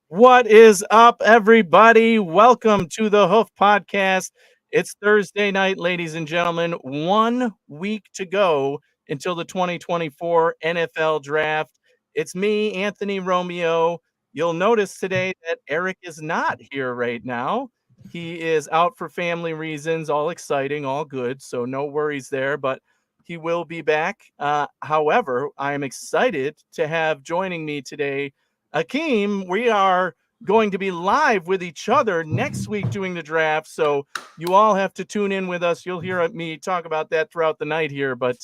What is up, everybody? Welcome to the Hoof Podcast. It's Thursday night, ladies and gentlemen. 1 week to go until the 2024 NFL Draft. It's me, Anthony Romeo. You'll notice today that Eric is not here right now. He is out for family reasons, all exciting, all good, so no worries there, but he will be back. However, I am excited to have joining me today Akeem. We are going to be live with each other next week doing the draft. So you all have to tune in with us. You'll hear me talk about that throughout the night here. But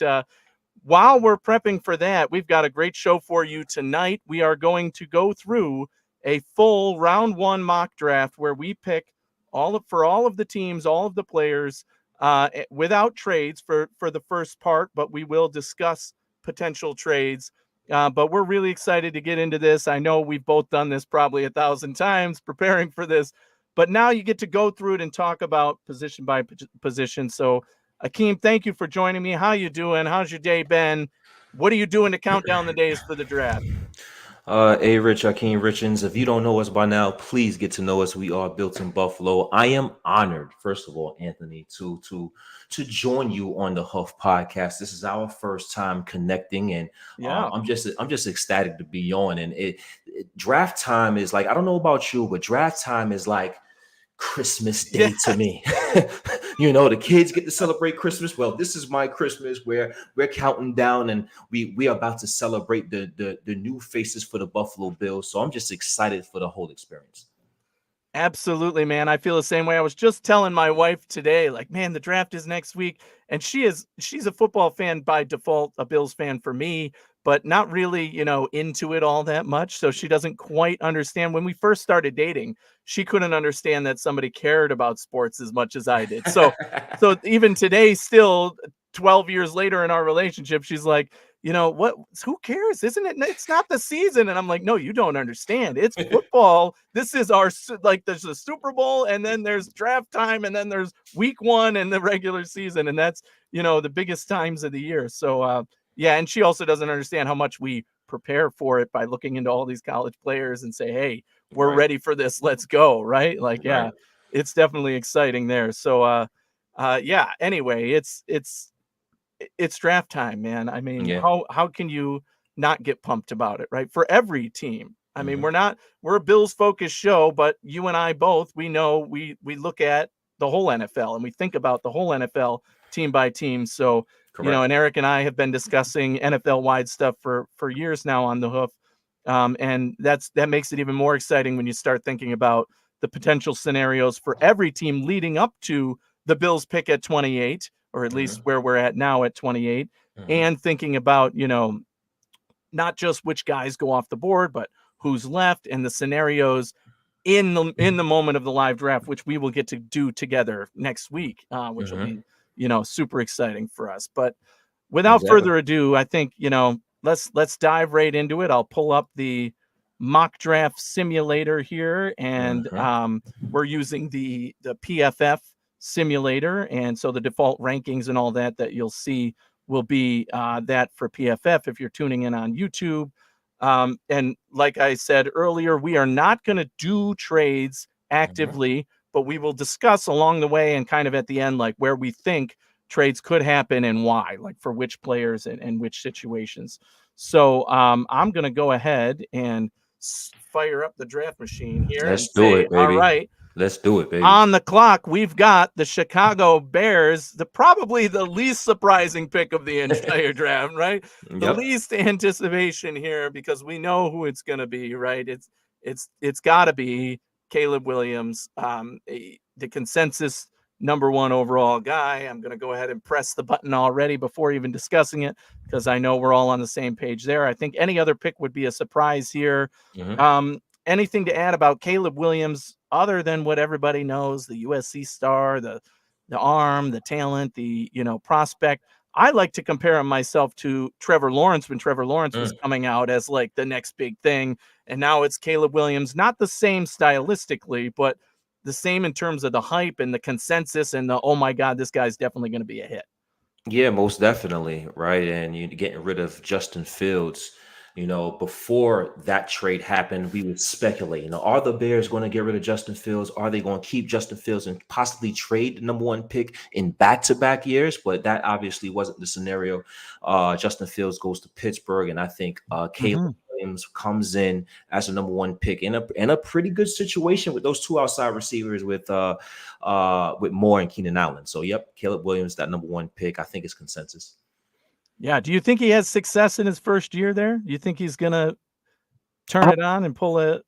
while we're prepping for that, we've got a great show for you tonight. We are going to go through a full round one mock draft where we pick for all of the teams, all of the players, without trades for the first part, but we will discuss potential trades. But we're really excited to get into this. I know we've both done this probably 1,000 times preparing for this, but now you get to go through it and talk about position by position. So, Akeem, thank you for joining me. How you doing? How's your day been? What are you doing to count down the days for the draft? Rich, Akeem Richins. If you don't know us by now, please get to know us. We are built in Buffalo. I am honored, first of all, Anthony, to join you on the Huff Podcast. This is our first time connecting, and Yeah. I'm just ecstatic to be on. And draft time is like, I don't know about you, but draft time is like Christmas Day to me. The kids get to celebrate Christmas. Well, this is my Christmas where we're counting down and we are about to celebrate the new faces for the Buffalo Bills. So I'm just excited for the whole experience. Absolutely, man. I feel the same way. I was just telling my wife today, like, man, the draft is next week. And she's a football fan by default, a Bills fan for me, but not really, into it all that much. So she doesn't quite understand. When we first started dating, she couldn't understand that somebody cared about sports as much as I did. So even today, still 12 years later in our relationship, she's like, what, who cares? Isn't it? It's not the season. And I'm like, no, you don't understand. It's football. This is there's the Super Bowl, and then there's draft time, and then there's week one and the regular season. And that's, the biggest times of the year. So, yeah. And she also doesn't understand how much we prepare for it by looking into all these college players and say, hey, we're ready for this. Let's go. Right. Like, yeah, it's definitely exciting there. So, yeah, anyway, it's draft time, man. I mean, how can you not get pumped about it, right? For every team. I mean, we're a Bills focused show, but you and I both, we know we look at the whole NFL and we think about the whole NFL team by team. So, and Eric and I have been discussing NFL wide stuff for years now on the Hoof. And that makes it even more exciting when you start thinking about the potential scenarios for every team leading up to the Bills pick at 28, or at least where we're at now at 28, and thinking about, not just which guys go off the board, but who's left and the scenarios in the moment of the live draft, which we will get to do together next week, which will be, super exciting for us. But without further ado, I think, let's dive right into it. I'll pull up the mock draft simulator here, and we're using the PFF simulator, and so the default rankings and all that you'll see will be that for PFF if you're tuning in on YouTube. And like I said earlier, we are not going to do trades actively, but we will discuss along the way and kind of at the end, like where we think trades could happen and why, like for which players and which situations. So I'm going to go ahead and fire up the draft machine here. Let's do it, baby. All right. Let's do it, baby. On the clock, we've got the Chicago Bears, probably the least surprising pick of the entire draft, right? The least anticipation here, because we know who it's going to be, right? It's got to be Caleb Williams, the consensus number one overall guy. I'm going to go ahead and press the button already before even discussing it, because I know we're all on the same page there. I think any other pick would be a surprise here. Anything to add about Caleb Williams other than what everybody knows, the USC star, the arm, the talent, the, prospect? I like to compare him myself to Trevor Lawrence when Trevor Lawrence was coming out as like the next big thing. And now it's Caleb Williams, not the same stylistically, but the same in terms of the hype and the consensus and the, oh my God, this guy's definitely going to be a hit. Yeah, most definitely. Right. And you're getting rid of Justin Fields. Before that trade happened, we would speculate, are the Bears going to get rid of Justin Fields? Are they going to keep Justin Fields and possibly trade the number one pick in back-to-back years? But that obviously wasn't the scenario. Justin Fields goes to Pittsburgh, and I think Caleb Mhm. Williams comes in as the number one pick in a pretty good situation with those two outside receivers with Moore and Keenan Allen. So, yep, Caleb Williams, that number one pick, I think is consensus. Yeah. Do you think he has success in his first year there? Do you think he's gonna turn it on and pull a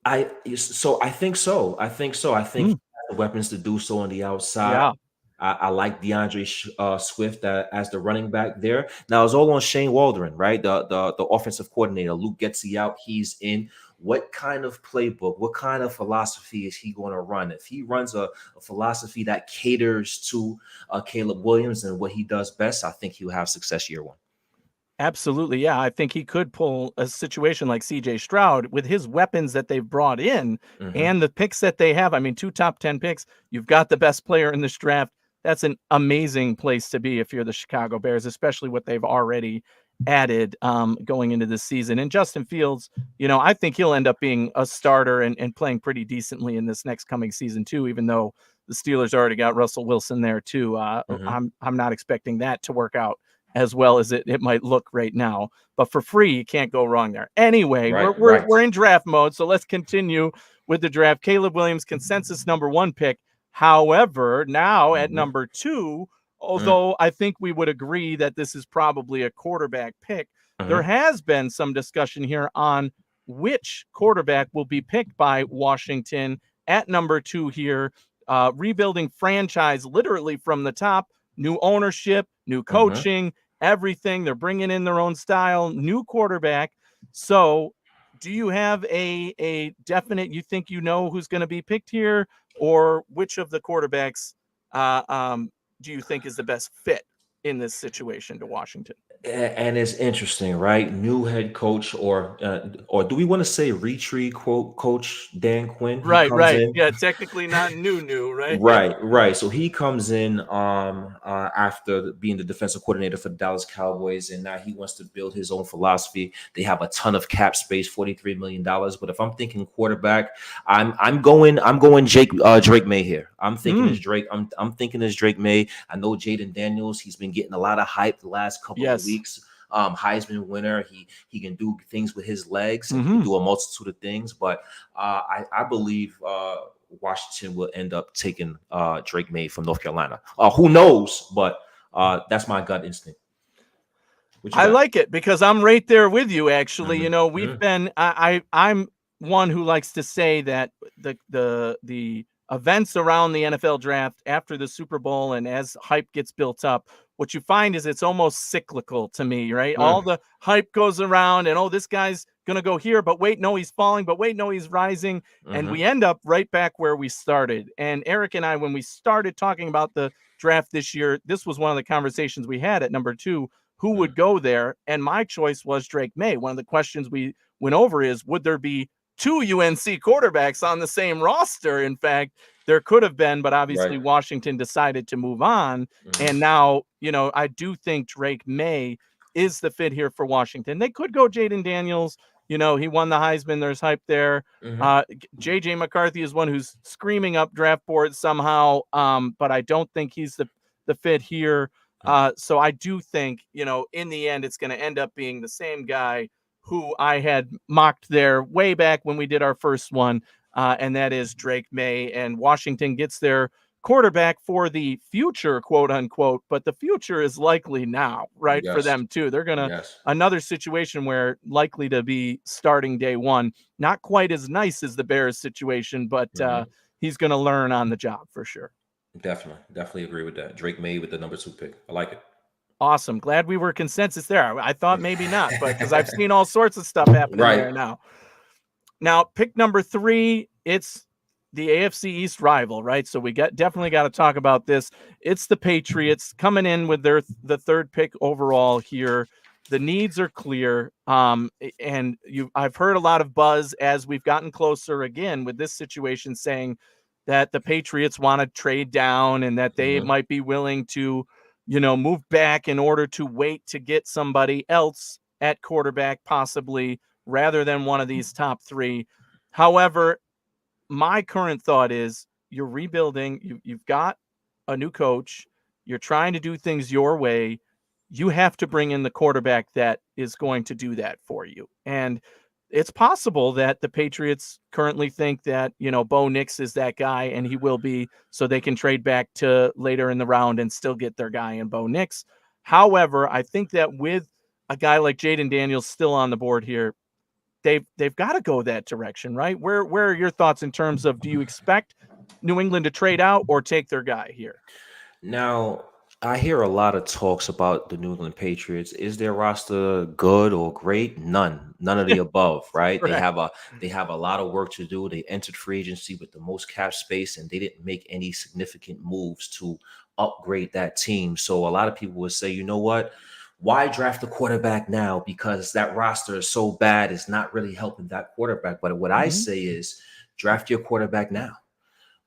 I think so. I think he Mm, has the weapons to do so on the outside. yeah. I like DeAndre Swift as the running back there. Now it's all on Shane Waldron, right? The offensive coordinator. Luke Getsy out. He's in. What kind of playbook? What kind of philosophy is he going to run? If he runs a philosophy that caters to Caleb Williams and what he does best, I think he'll have success year one. Absolutely. Yeah. I think he could pull a situation like CJ Stroud with his weapons that they've brought in Hmm. and the picks that they have. I mean, 2 top 10 picks. You've got the best player in this draft. That's an amazing place to be if you're the Chicago Bears, especially what they've already added going into this season. And Justin Fields, I think he'll end up being a starter and playing pretty decently in this next coming season, too, even though the Steelers already got Russell Wilson there, too. Hmm. I'm not expecting that to work out as well as it might look right now. But for free, you can't go wrong there. Anyway, Right, we're right. we're in draft mode, so let's continue with the draft. Caleb Williams, consensus number 1 pick. However, now at Hmm. number 2, although I think we would agree that this is probably a quarterback pick, there Hmm. has been some discussion here on which quarterback will be picked by Washington at number 2 here. Rebuilding franchise literally from the top, new ownership, new Hmm. coaching, everything. They're bringing in their own style, new quarterback. So, do you have a definite? You think who's going to be picked here, or which of the quarterbacks do you think is the best fit in this situation to Washington? And it's interesting, right? New head coach, or do we want to say retreat quote coach Dan Quinn? He Right, comes right. in. Yeah, technically not new, right? Right, right. So he comes in after being the defensive coordinator for the Dallas Cowboys, and now he wants to build his own philosophy. They have a ton of cap space, $43 million. But if I'm thinking quarterback, I'm going Drake May here. I'm thinking Mm, it's Drake. I'm thinking it's Drake May. I know Jaden Daniels. He's been getting a lot of hype the last couple of yes. weeks. Heisman winner. He can do things with his legs, and he can Hmm. do a multitude of things. But I believe Washington will end up taking Drake May from North Carolina. Who knows? But that's my gut instinct. What you I got? like it because I'm right there with you. Actually, Hmm. we've been. I'm one who likes to say that the events around the NFL draft after the Super Bowl and as hype gets built up, what you find is it's almost cyclical to me, right? All Mm. the hype goes around, and this guy's gonna go here, but wait, no, he's falling, but wait, no, he's rising, and Hmm. we end up right back where we started. And Eric and I, when we started talking about the draft this year, this was one of the conversations we had at number 2 who would go there. And my choice was Drake May. One of the questions we went over is would there be 2 UNC quarterbacks on the same roster? In fact, there could have been, but Right. obviously Washington decided to move on. And Hmm. now, I do think Drake May is the fit here for Washington. They could go Jaden Daniels. He won the Heisman. There's hype there. Hmm. JJ McCarthy is one who's screaming up draft boards somehow. But I don't think he's the fit here. So I do think, in the end, it's going to end up being the same guy who I had mocked there way back when we did our first one, and that is Drake May. And Washington gets their quarterback for the future, quote unquote, but the future is likely now, right? For Yes. them too. They're going to Yes. another situation where likely to be starting day one. Not quite as nice as the Bears situation, but Hmm. he's going to learn on the job for sure. Definitely agree with that. Drake May with the number 2 pick. I like Awesome. Glad we were consensus there. I thought maybe not, but because I've it. seen all sorts of stuff happening Right. there now. Now, pick number 3, it's the AFC East rival, right? So we definitely got to talk about this. It's the Patriots coming in with the 3rd pick overall here. The needs are clear. And I've heard a lot of buzz as we've gotten closer again with this situation saying that the Patriots want to trade down and that they Hmm. might be willing to, move back in order to wait to get somebody else at quarterback, possibly, rather than one of these top three. However, my current thought is you're rebuilding. You've got a new coach. You're trying to do things your way. You have to bring in the quarterback that is going to do that for you. And it's possible that the Patriots currently think that, Bo Nix is that guy, and he will be, so they can trade back to later in the round and still get their guy in Bo Nix. However, I think that with a guy like Jaden Daniels still on the board here, they've got to go that direction, right? Where are your thoughts in terms of, do you expect New England to trade out or take their guy here? Now, I hear a lot of talks about the New England Patriots. Is their roster good or great? None of the above, right? They Correct. have a lot of work to do. They entered free agency with the most cap space, and they didn't make any significant moves to upgrade that team. So a lot of people would say, you know what? Why draft a quarterback now? Because that roster is so bad, it's not really helping that quarterback. But what I Mhm. say is draft your quarterback now.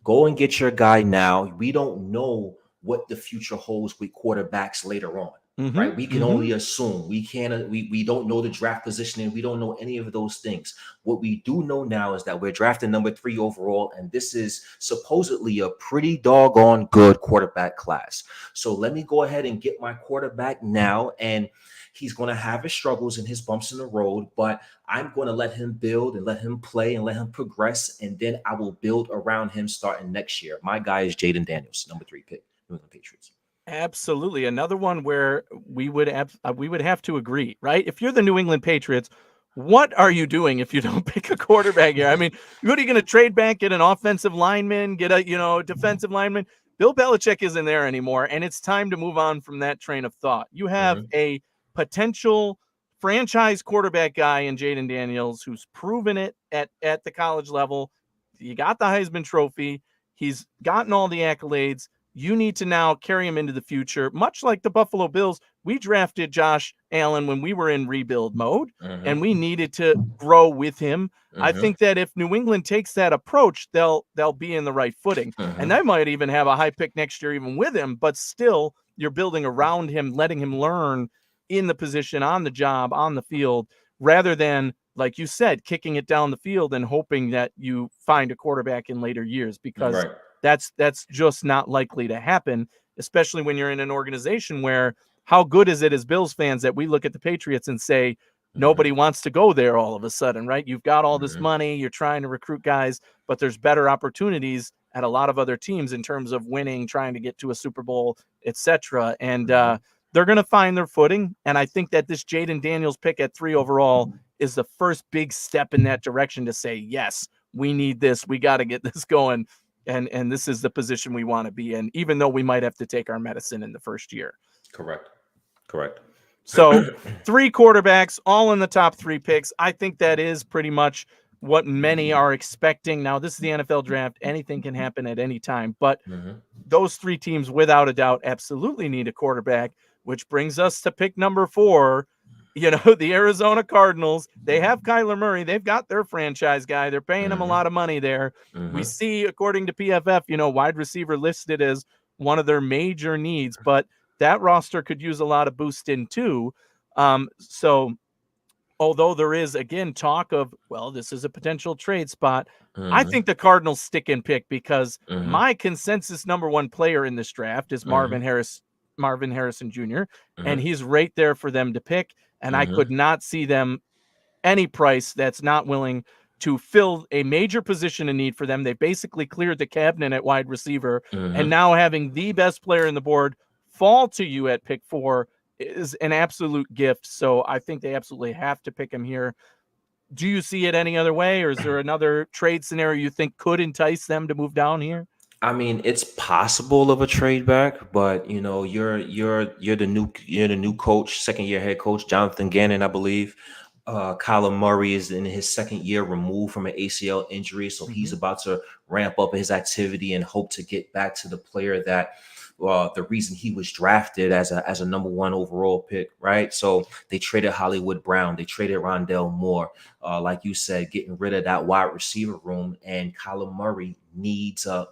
Go and get your guy now. We don't know what the future holds with quarterbacks later on, right? Mhm. We can only Mhm. assume. We can't. We don't know the draft positioning. We don't know any of those things. What we do know now is that we're drafting number 3 overall, and this is supposedly a pretty doggone good quarterback class. So let me go ahead and get my quarterback now, and he's going to have his struggles and his bumps in the road, but I'm going to let him build and let him play and let him progress, and then I will build around him starting next year. My guy is Jaden Daniels, number 3 pick, New England Patriots. Absolutely. Another one where we would have to agree, right? If you're the New England Patriots, what are you doing if you don't pick a quarterback here? I mean, what are you going to trade back, get an offensive lineman, get a, defensive lineman? Bill Belichick isn't there anymore, and it's time to move on from that train of thought. You have Mm-hmm, a potential franchise quarterback guy in Jaden Daniels who's proven it at the college level. You got the Heisman Trophy. He's gotten all the accolades. You need to now carry him into the future, much like the Buffalo Bills. We drafted Josh Allen when we were in rebuild mode, and we mm-hmm, needed to grow with him. I mm-hmm, think that if New England takes that approach, they'll be in the right footing. And mm-hmm, they might even have a high pick next year even with him, but still you're building around him, letting him learn in the position, on the job, on the field, rather than, like you said, kicking it down the field and hoping that you find a quarterback in later years, because right. that's just not likely to happen, especially when you're in an organization where, how good is it as Bills fans that we look at the Patriots and say Mm-hmm, nobody wants to go there all of a sudden, right? You've got all this mm-hmm, money, you're trying to recruit guys, but there's better opportunities at a lot of other teams in terms of winning, trying to get to a Super Bowl, etc. And mm-hmm. they're going to find their footing. And I think that this Jaden Daniels pick at 3 overall is the first big step in that direction to say, yes, we need this. We got to get this going. And this is the position we want to be in, even though we might have to take our medicine in the first year. Correct. Correct. So 3 quarterbacks, all in the top 3 picks. I think that is pretty much what many are expecting. Now, this is the NFL draft. Anything can happen at any time, but Mm-hmm, those 3 teams, without a doubt, absolutely need a quarterback, which brings us to pick number 4. The Arizona Cardinals. They have Kyler Murray. They've got their franchise guy. They're paying him a mm-hmm, lot of money there. We mm-hmm. see, according to PFF, wide receiver listed as one of their major needs, but that roster could use a lot of boost in too. So although there is, again, talk of, well, this is a potential trade spot, I Mm-hmm. think the Cardinals stick and pick, because Mm-hmm. my consensus number 1 player in this draft is Mm-hmm. Marvin Harrison Jr., and Mm-hmm. he's right there for them to pick. And I Mm-hmm. could not see them any price that's not willing to fill a major position in need for them. They basically cleared the cabinet at wide receiver, and Mm-hmm. now having the best player in the board fall to you at pick 4 is an absolute gift. So I think they absolutely have to pick him here. Do you see it any other way, or is there another trade scenario you think could entice them to move down here? I mean, it's possible of a trade back, but you're the new coach, 2nd year head coach, Jonathan Gannon, I believe. Kyler Murray is in his 2nd year removed from an ACL injury, so he's Mm-hmm. about to ramp up his activity and hope to get back to the player that the reason he was drafted as a number 1 overall pick, right? So they traded Hollywood Brown, they traded Rondell Moore, like you said, getting rid of that wide receiver room, and Kyler Murray needs a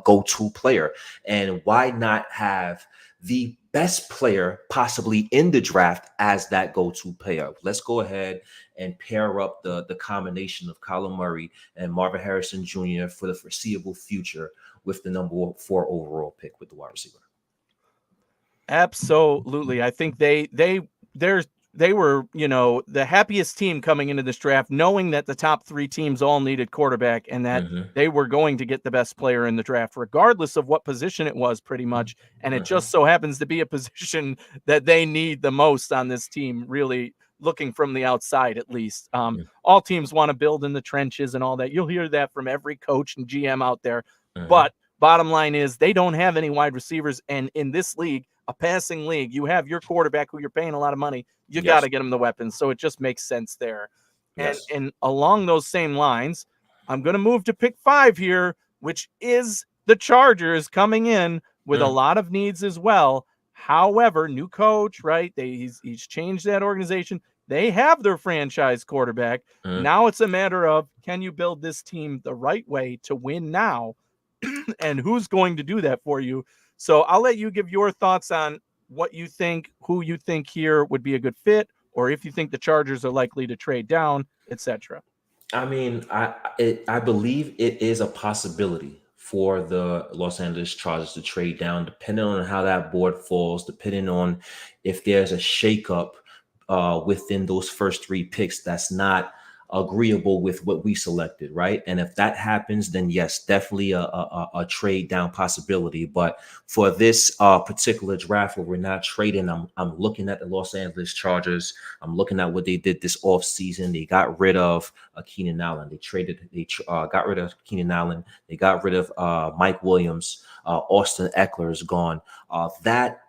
go-to player. And why not have the best player possibly in the draft as that go-to player. Let's go ahead and pair up the combination of Kyler Murray and Marvin Harrison Jr. for the foreseeable future with the number 4 overall pick with the wide receiver. Absolutely. I think they were, the happiest team coming into this draft, knowing that the top 3 teams all needed quarterback and that they were going to get the best player in the draft, regardless of what position it was, pretty much. And it just so happens to be a position that they need the most on this team, really looking from the outside, at least. All teams want to build in the trenches and all that. You'll hear that from every coach and GM out there. But bottom line is they don't have any wide receivers. And in this league, a passing league, you have your quarterback who you're paying a lot of money. You got to get him the weapons. So it just makes sense there. And along those same lines, I'm going to move to pick 5 here, which is the Chargers coming in with a lot of needs as well. However, new coach, right? He's changed that organization. They have their franchise quarterback. Now it's a matter of, can you build this team the right way to win now? And who's going to do that for you? So I'll let you give your thoughts on what you think, who you think here would be a good fit, or if you think the Chargers are likely to trade down, etc. I mean, I believe it is a possibility for the Los Angeles Chargers to trade down, depending on how that board falls, depending on if there's a shakeup within those first 3 picks that's not agreeable with what we selected, right? And if that happens, then yes, definitely a trade down possibility. But for this particular draft where we're not trading, I'm looking at the Los Angeles Chargers. I'm looking at what they did this offseason. They got rid of Keenan Allen. They got rid of Keenan Allen. They got rid of Mike Williams. Austin Eckler is gone. That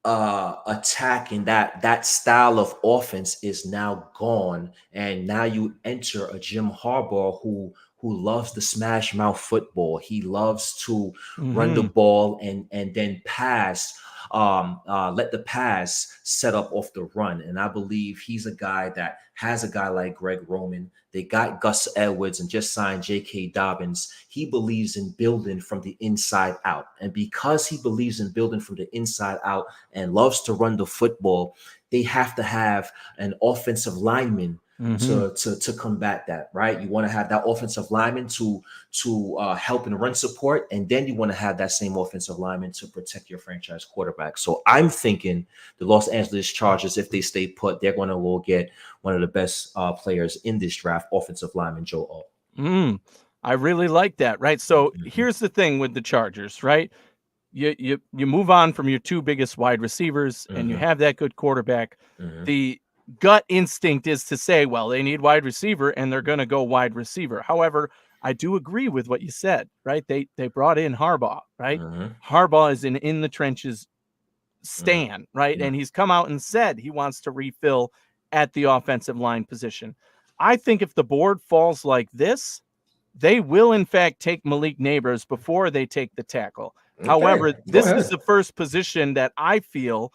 attack and that style of offense is now gone, and now you enter a Jim Harbaugh who loves to smash mouth football. He loves to run the ball and then pass, let the pass set up off the run. And I believe he's a guy that has a guy like Greg Roman. They got Gus Edwards and just signed J.K. Dobbins. He believes in building from the inside out. And because he believes in building from the inside out and loves to run the football, they have to have an offensive lineman to combat that, right? You want to have that offensive lineman to help in run support, and then you want to have that same offensive lineman to protect your franchise quarterback. So I'm thinking the Los Angeles Chargers, if they stay put, they're going to go get one of the best players in this draft, offensive lineman Joe Alt. I really like that, right? So here's the thing with the Chargers, right? You move on from your 2 biggest wide receivers, and you have that good quarterback. The gut instinct is to say, well, they need wide receiver and they're going to go wide receiver. However, I do agree with what you said, right? They brought in Harbaugh, right? Harbaugh is in the trenches stand, right? And he's come out and said he wants to refill at the offensive line position. I think if the board falls like this, they will in fact take Malik Neighbors before they take the tackle. However, this is the first position that I feel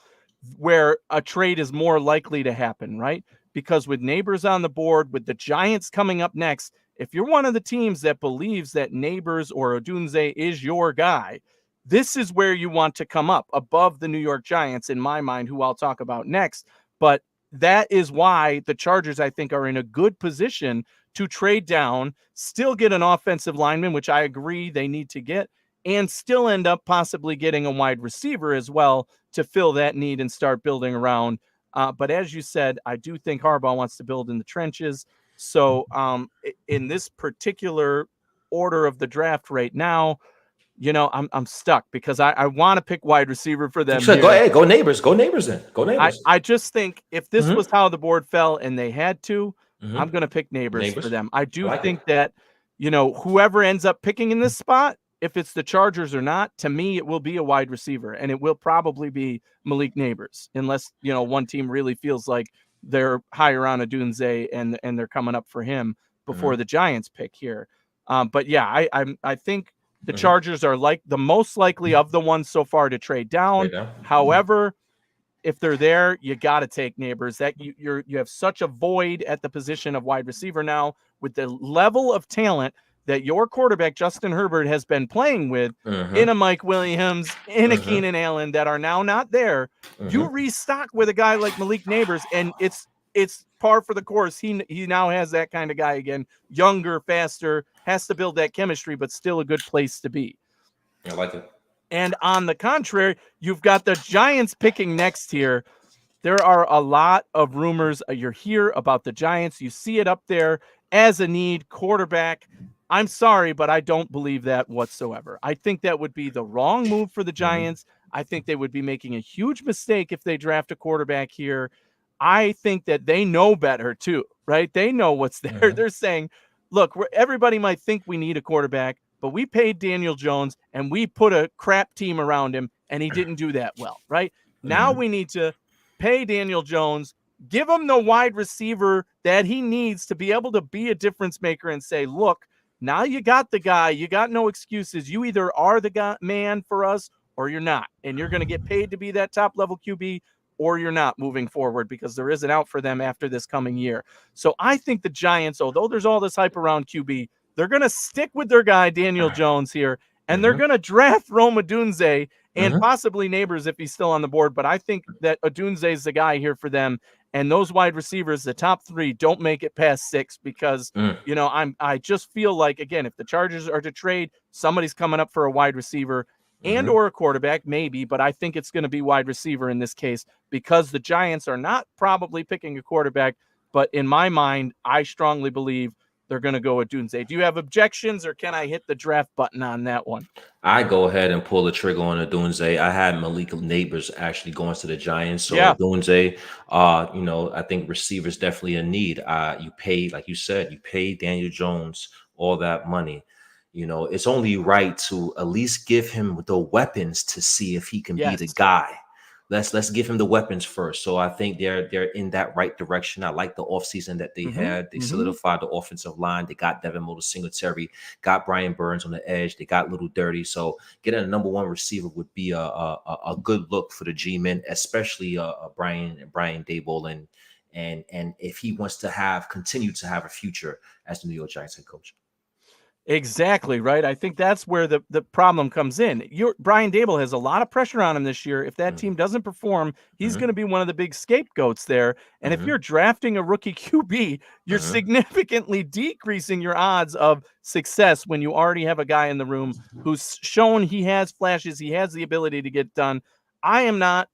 where a trade is more likely to happen, right? Because with Neighbors on the board, with the Giants coming up next, if you're one of the teams that believes that Neighbors or Odunze is your guy, this is where you want to come up above the New York Giants, in my mind, who I'll talk about next. But that is why the Chargers, I think, are in a good position to trade down, still get an offensive lineman, which I agree they need to get, and still end up possibly getting a wide receiver as well to fill that need and start building around. But as you said, I do think Harbaugh wants to build in the trenches. So in this particular order of the draft right now, I'm stuck because I want to pick wide receiver for them. Go ahead, go Neighbors then. Go Neighbors. I just think if this was how the board fell and they had to, I'm going to pick Neighbors for them. I do think that, whoever ends up picking in this spot, if it's the Chargers or not, to me, it will be a wide receiver, and it will probably be Malik Neighbors, unless, one team really feels like they're higher on Odunze and they're coming up for him before the Giants pick here. But yeah, I think the Chargers are like the most likely of the ones so far to trade down. However, if they're there, you got to take Neighbors. That you have such a void at the position of wide receiver now with the level of talent that your quarterback, Justin Herbert, has been playing with in Mm-hmm. a Mike Williams, in a Mm-hmm. Keenan Allen that are now not there, you Mm-hmm. restock with a guy like Malik Neighbors, and it's par for the course. He now has that kind of guy again, younger, faster, has to build that chemistry, but still a good place to be. I like it. And on the contrary, you've got the Giants picking next here. There are a lot of rumors you hear about the Giants. You see it up there as a need quarterback. I'm sorry, but I don't believe that whatsoever. I think that would be the wrong move for the Mm-hmm. Giants. I think they would be making a huge mistake if they draft a quarterback here. I think that they know better too, right? They know what's there. Mm-hmm. They're saying, look, everybody might think we need a quarterback, but we paid Daniel Jones and we put a crap team around him and he didn't do that well, right? Now Mm-hmm. we need to pay Daniel Jones, give him the wide receiver that he needs to be able to be a difference maker and say, look, now you got the guy, you got no excuses. You either are the guy, man for us or you're not. And you're going to get paid to be that top level QB or you're not moving forward because there is an out for them after this coming year. So I think the Giants, although there's all this hype around QB, they're going to stick with their guy, Daniel Jones here, and they're Mm-hmm. going to draft Rome Odunze and Mm-hmm. possibly Neighbors if he's still on the board. But I think that Odunze is the guy here for them. And those wide receivers, the top three, don't make it past 6 because I just feel like, again, if the Chargers are to trade, somebody's coming up for a wide receiver and Mm-hmm. or a quarterback, maybe. But I think it's going to be wide receiver in this case because the Giants are not probably picking a quarterback. But in my mind, I strongly believe they're going to go with Odunze. Do you have objections, or can I hit the draft button on that one? I go ahead and pull the trigger on Odunze. I had Malik Neighbors actually going to the Giants. So Yeah. Odunze, I think receivers definitely a need. You pay, like you said, you pay Daniel Jones all that money. It's only right to at least give him the weapons to see if he can be the Yes. guy. Let's give him the weapons first. So I think they're in that right direction. I like the offseason that they Mm-hmm. had. They Mm-hmm. solidified the offensive line. They got Devin Motor Singletary, got Brian Burns on the edge. They got Little Dirty. So getting a number one receiver would be a good look for the G-men, especially Brian Daboll and if he wants to continue to have a future as the New York Giants head coach. Exactly, right? I think that's where the problem comes in. Brian Daboll has a lot of pressure on him this year. If that Mm-hmm. team doesn't perform, he's Mm-hmm. going to be one of the big scapegoats there. And if Mm-hmm. you're drafting a rookie QB, you're Mm-hmm. significantly decreasing your odds of success when you already have a guy in the room who's shown he has flashes, he has the ability to get done. I am not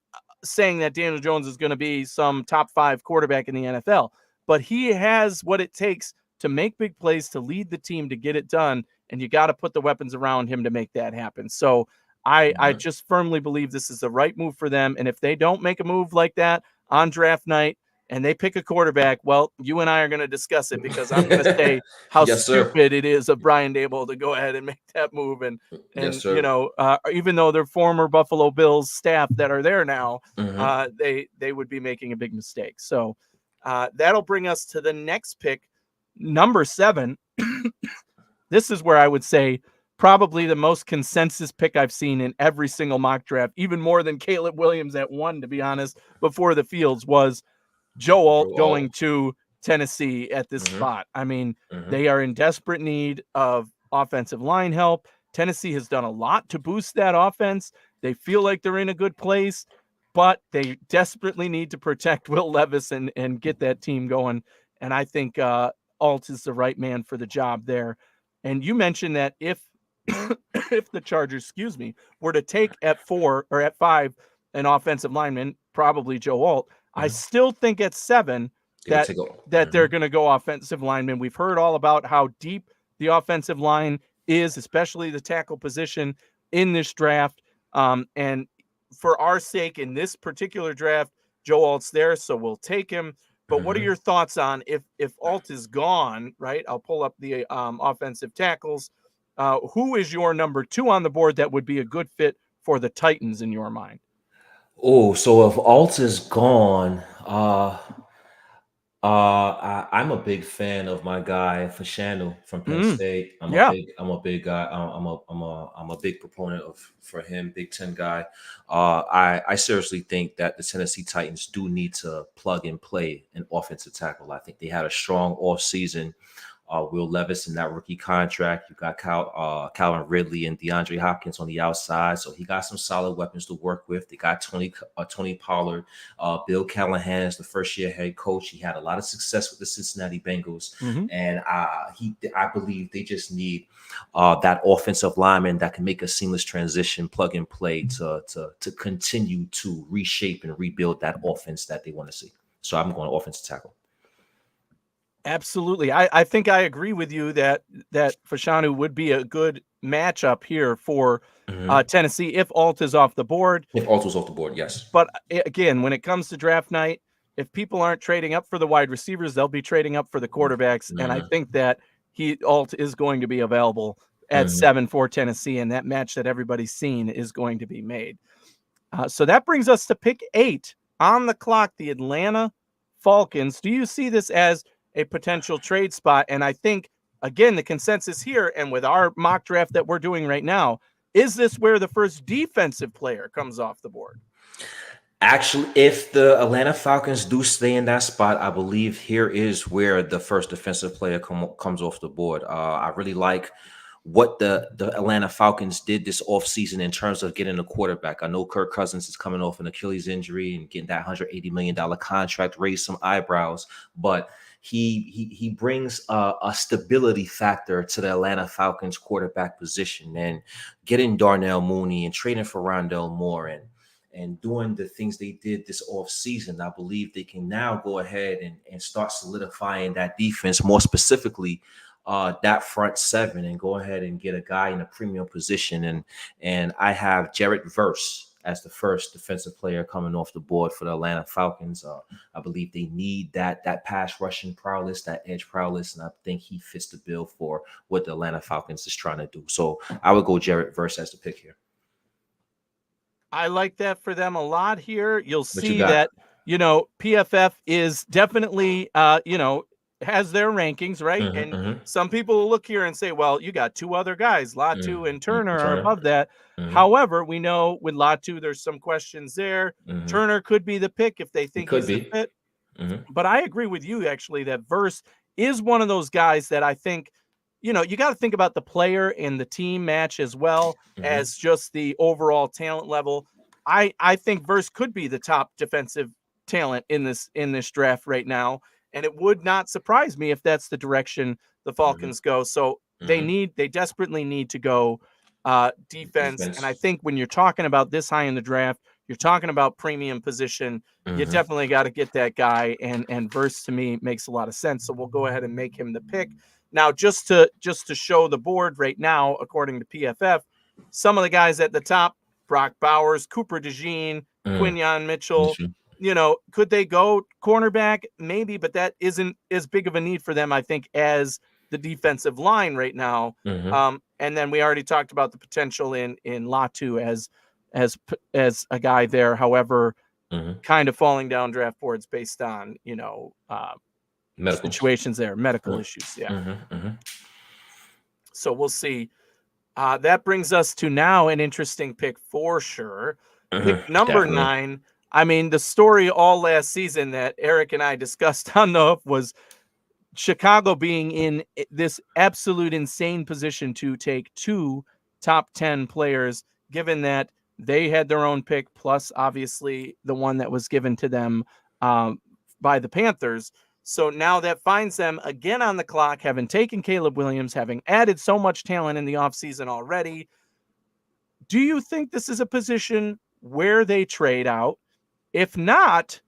saying that Daniel Jones is going to be some top 5 quarterback in the NFL, but he has what it takes to make big plays, to lead the team, to get it done. And you got to put the weapons around him to make that happen. So I Mm-hmm. just firmly believe this is the right move for them. And if they don't make a move like that on draft night and they pick a quarterback, well, you and I are going to discuss it because I'm going to say how Yes, sir. stupid it is of Brian Daboll to go ahead and make that move. Yes, And sir. even though they're former Buffalo Bills staff that are there now, Mm-hmm. they would be making a big mistake. So that'll bring us to the next pick, number 7. This is where I would say probably the most consensus pick I've seen in every single mock draft, even more than Caleb Williams at 1, to be honest, before the Fields, was Joe Alt Joe going Alt. to Tennessee at this Mm-hmm. spot. I mean, Mm-hmm. they are in desperate need of offensive line help. Tennessee has done a lot to boost that offense. They feel like they're in a good place, but they desperately need to protect Will Levis and get that team going. And I think Alt is the right man for the job there. And you mentioned that if if the Chargers, were to take at 4 or at 5 an offensive lineman, probably Joe Alt, I Mm-hmm. still think at 7 They would that take a. they're Mm-hmm. going to go offensive linemen. We've heard all about how deep the offensive line is, especially the tackle position in this draft. And for our sake in this particular draft, Joe Alt's there, so we'll take him. But what are Mm-hmm. your thoughts on if Alt is gone, right? I'll pull up the offensive tackles. Who is your number 2 on the board that would be a good fit for the Titans in your mind? Oh, so if Alt is gone, I'm a big fan of my guy Fashanu from Penn Mm, State. yeah. I'm a big guy. I'm a big proponent for him, Big Ten guy. I seriously think that the Tennessee Titans do need to plug and play an offensive tackle. I think they had a strong off season. Will Levis in that rookie contract. You got Calvin Ridley and DeAndre Hopkins on the outside. So he got some solid weapons to work with. They got Tony Pollard. Bill Callahan is the first-year head coach. He had a lot of success with the Cincinnati Bengals. Mm-hmm. And I believe they just need that offensive lineman that can make a seamless transition, plug and play to continue to reshape and rebuild that offense that they want to see. So I'm going to offensive tackle. Absolutely. I think I agree with you that Fashanu would be a good matchup here for Tennessee if Alt is off the board. If Alt was off the board, yes. But again, when it comes to draft night, if people aren't trading up for the wide receivers, they'll be trading up for the quarterbacks. And I think that Alt is going to be available at 7 for Tennessee, and that match that everybody's seen is going to be made. So that brings us to pick 8 on the clock, the Atlanta Falcons. Do you see this as a potential trade spot? And I think, again, the consensus here, and with our mock draft that we're doing right now, is this where the first defensive player comes off the board? Actually, if the Atlanta Falcons do stay in that spot, I believe here is where the first defensive player comes off the board. I really like what the Atlanta Falcons did this offseason in terms of getting a quarterback. I know Kirk Cousins is coming off an Achilles injury, and getting that $180 million contract raised some eyebrows, but he brings a stability factor to the Atlanta Falcons quarterback position, and getting Darnell Mooney and trading for Rondale Moore and doing the things they did this offseason. I believe they can now go ahead and start solidifying that defense, more specifically that front seven, and go ahead and get a guy in a premium position. And I have Jarrett Verse as the first defensive player coming off the board for the Atlanta Falcons. I believe they need that pass rushing prowess, that edge prowess, and I think he fits the bill for what the Atlanta Falcons is trying to do. So I would go Jarrett Verse as the pick here. I like that for them a lot here. You'll see that, PFF is definitely, has their rankings, right? Some people will look here and say, well, you got 2 other guys, Latu and Turner are above that. However, we know with Latu, there's some questions there. Turner could be the pick if they think he's a fit. But I agree with you, actually, that Verse is one of those guys that I think, you got to think about the player and the team match as well as just the overall talent level. I think Verse could be the top defensive talent in this draft right now, and it would not surprise me if that's the direction the Falcons go. So they desperately need to go defense. And I think when you're talking about this high in the draft, you're talking about premium position. You definitely got to get that guy, and Verse to me makes a lot of sense. So we'll go ahead and make him the pick. Now, just to show the board right now, according to PFF, some of the guys at the top: Brock Bowers, Cooper DeJean, Quinyon Mitchell. Could they go cornerback? Maybe, but that isn't as big of a need for them, I think, as the defensive line right now. And then we already talked about the potential in Latu as a guy there. However, kind of falling down draft boards based on medical situations there, medical issues. Yeah. So we'll see. That brings us to now an interesting pick for sure. Pick number 9. I mean, the story all last season that Eric and I discussed on the Hoof was Chicago being in this absolute insane position to take 2 top 10 players, given that they had their own pick, plus obviously the one that was given to them by the Panthers. So now that finds them again on the clock, having taken Caleb Williams, having added so much talent in the offseason already. Do you think this is a position where they trade out? If not,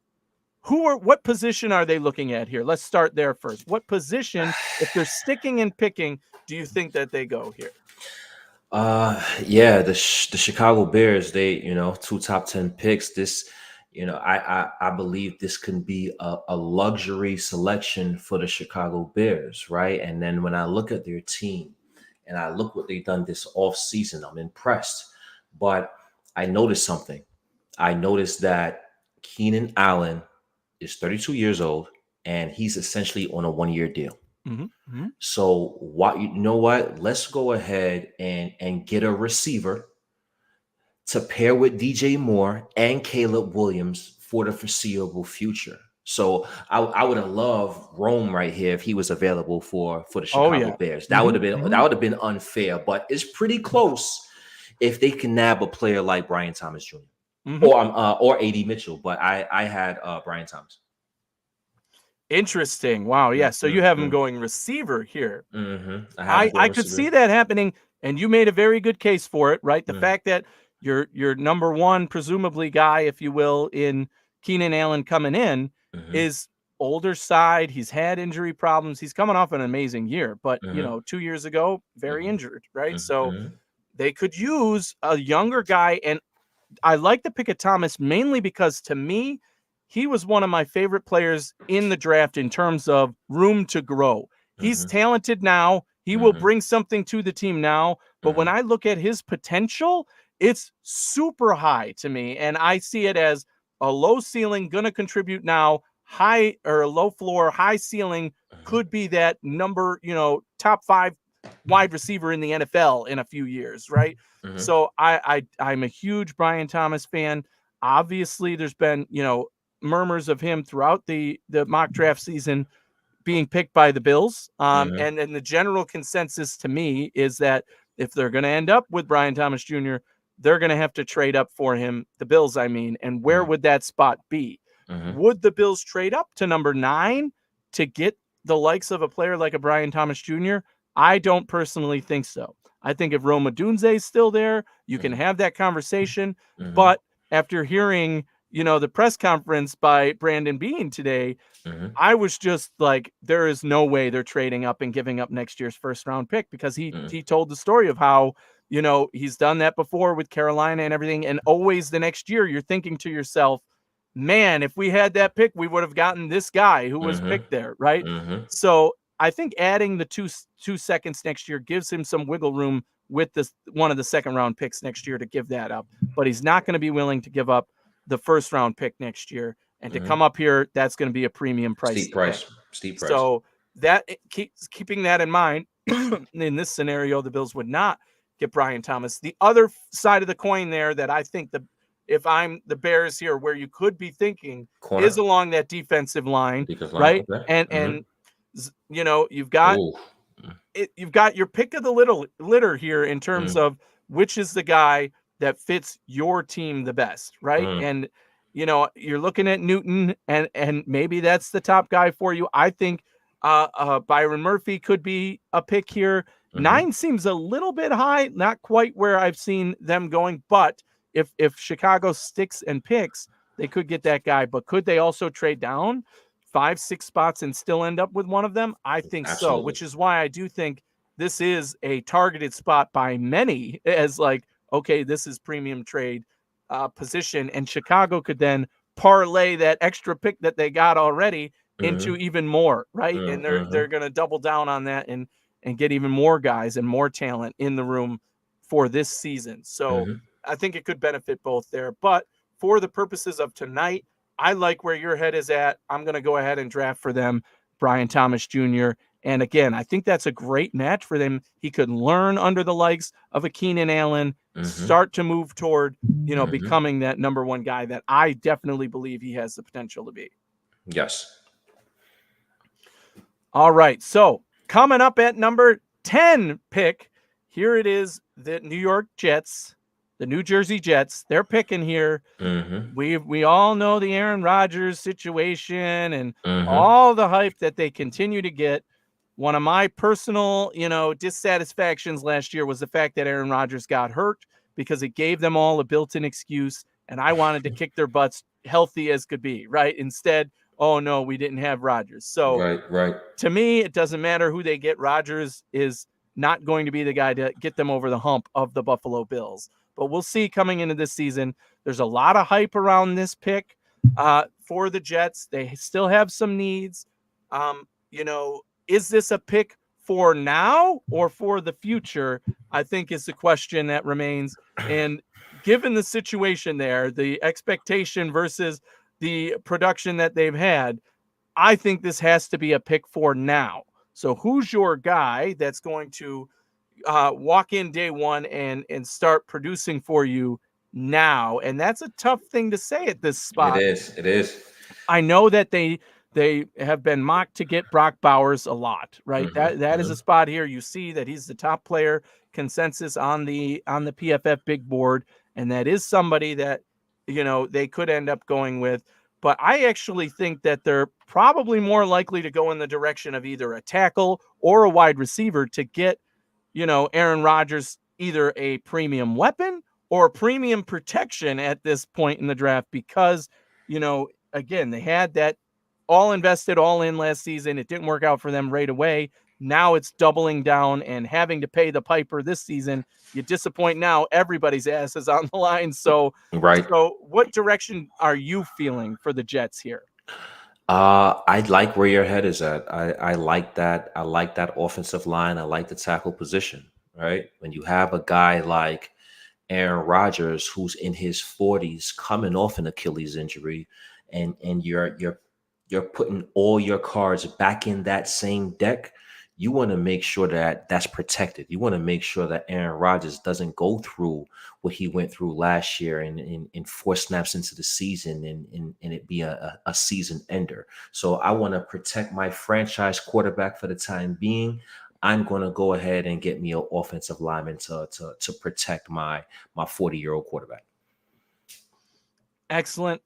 what position are they looking at here? Let's start there first. What position, if they're sticking and picking, do you think that they go here? The Chicago Bears, they, 2 top 10 picks. This, I believe this can be a luxury selection for the Chicago Bears, right? And then when I look at their team and I look what they've done this offseason, I'm impressed. But I noticed something. I noticed that Keenan Allen is 32 years old, and he's essentially on a 1-year deal. So what? Let's go ahead and get a receiver to pair with DJ Moore and Caleb Williams for the foreseeable future. So I would have loved Rome right here if he was available for the Oh Chicago yeah. Bears. That would Hmm. have been Hmm. that would have been unfair, but it's pretty close if they can nab a player like Brian Thomas Jr. Hmm. Or AD Mitchell. But I had Brian Thomas. Interesting. Wow. Yeah. So you have him Mm-hmm. going receiver here. I have him I going could receiver. see that happening, and you made a very good case for it, right? The Mm, fact that your number one, presumably guy, if you will, in Keenan Allen coming in mm-hmm, is older side. He's had injury problems. He's coming off an amazing year, but mm-hmm, 2 years ago, very mm-hmm, injured, right? So mm-hmm, they could use a younger guy, and I like the pick of Thomas mainly because to me, he was one of my favorite players in the draft in terms of room to grow. He's mm-hmm, talented now. He will mm-hmm, bring something to the team now. But when mm-hmm, I look at his potential, it's super high to me. And I see it as a low ceiling, going to contribute now, high or a low floor, high ceiling could be that number, top five wide receiver in the NFL in a few years, right? mm-hmm, So I'm a huge Brian Thomas fan. Obviously, there's been murmurs of him throughout the mock draft season being picked by the Bills. mm-hmm, And the general consensus to me is that if they're going to end up with Brian Thomas Jr., they're going to have to trade up for him. The Bills, I mean, and where mm-hmm, would that spot be? mm-hmm, Would the Bills trade up to number 9 to get the likes of a player like a Brian Thomas Jr.? I don't personally think so. I think if Roma Dunze is still there, you can have that conversation. mm-hmm, But after hearing, the press conference by Brandon Beane today, mm-hmm, I was just like, there is no way they're trading up and giving up next year's first round pick, because he told the story of how, he's done that before with Carolina and everything. And always the next year, you're thinking to yourself, man, if we had that pick, we would have gotten this guy who was mm-hmm, picked there, right? mm-hmm. So I think adding the two seconds next year gives him some wiggle room with this one of the second round picks next year to give that up. But he's not going to be willing to give up the first round pick next year. And to Mm-hmm. come up here, that's going to be a premium price Steep to pay. price. Steep price. So that keeping that in mind, in this scenario, the Bills would not get Brian Thomas. The other side of the coin there that I think if I'm the Bears here, where you could be thinking is Corner. along that defensive line, Defense line. right? Okay. And you've got Oh. you've got your pick of the litter here in terms Mm, of which is the guy that fits your team the best, right? mm, And you're looking at Newton, and maybe that's the top guy for you. I think Byron Murphy could be a pick here. mm-hmm, 9 seems a little bit high, not quite where I've seen them going, but if Chicago sticks and picks, they could get that guy. But could they also trade down 5-6 spots and still end up with one of them? I think so, absolutely. which is why I do think this is a targeted spot by many as like, okay, this is premium trade position, and Chicago could then parlay that extra pick that they got already into Mm-hmm, even more, right? And mm-hmm, they're going to double down on that and get even more guys and more talent in the room for this season. So mm-hmm. I think it could benefit both there. But for the purposes of tonight, I like where your head is at. I'm going to go ahead and draft for them Brian Thomas Jr. And again, I think that's a great match for them. He could learn under the likes of a Keenan Allen, Mm-hmm. start to move toward, Mm-hmm. becoming that number one guy that I definitely believe he has the potential to be. Yes. All right. So coming up at number 10 pick, here it is, the New York Jets, the New Jersey Jets. They're picking here. Mm-hmm. We all know the Aaron Rodgers situation and Mm-hmm. all the hype that they continue to get. One of my personal, dissatisfactions last year was the fact that Aaron Rodgers got hurt, because it gave them all a built-in excuse, and I wanted to kick their butts healthy as could be, right? Instead, oh no, we didn't have Rodgers. So Right. Right. to me, it doesn't matter who they get. Rodgers is not going to be the guy to get them over the hump of the Buffalo Bills. But we'll see coming into this season. There's a lot of hype around this pick for the Jets. They still have some needs. Is this a pick for now or for the future? I think is the question that remains. And given the situation there, the expectation versus the production that they've had, I think this has to be a pick for now. So who's your guy that's going to walk in day one and start producing for you now? And that's a tough thing to say at this It spot. is. It is. I know that they have been mocked to get Brock Bowers a lot, right? That is a spot here. You see that he's the top player consensus on the PFF big board, and that is somebody that they could end up going with. But I actually think that they're probably more likely to go in the direction of either a tackle or a wide receiver to get Aaron Rodgers either a premium weapon or premium protection at this point in the draft because, again, they had that all invested, all in last season. It didn't work out for them right away. Now it's doubling down and having to pay the piper this season. You disappoint now, everybody's ass is on the line. So, Right. what direction are you feeling for the Jets here? I like where your head is at. I like that. I like that offensive line. I like the tackle position. Right. When you have a guy like Aaron Rodgers, who's in his 40s, coming off an Achilles injury, and you're putting all your cards back in that same deck. You want to make sure that that's protected. You want to make sure that Aaron Rodgers doesn't go through what he went through last year in 4 snaps into the season and it be a season ender. So I want to protect my franchise quarterback for the time being. I'm going to go ahead and get me an offensive lineman to protect my 40-year-old quarterback. Excellent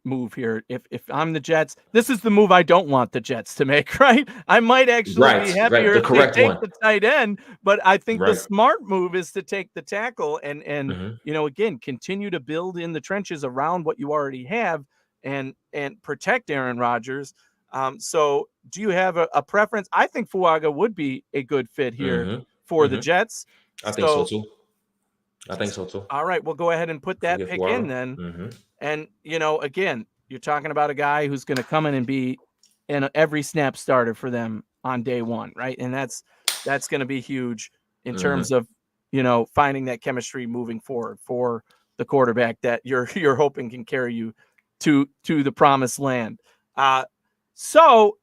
move here. If I'm the Jets, this is the move I don't want the Jets to make, right? I might actually be happier The if they correct take one. the tight end, but I think the Right. smart move is to take the tackle and hmm again, continue to build in the trenches around what you already have and protect Aaron Rodgers. So do you have a preference? I think Fuaga would be a good fit here hmm for the hmm Jets. I think so So too. I think so too. all right, we'll go ahead and put that Forget pick in Fuaga. then. hmm And, again, you're talking about a guy who's going to come in and be an every snap starter for them on day one, right? And that's going to be huge in hmm terms of, finding that chemistry moving forward for the quarterback that you're hoping can carry you to the promised land. So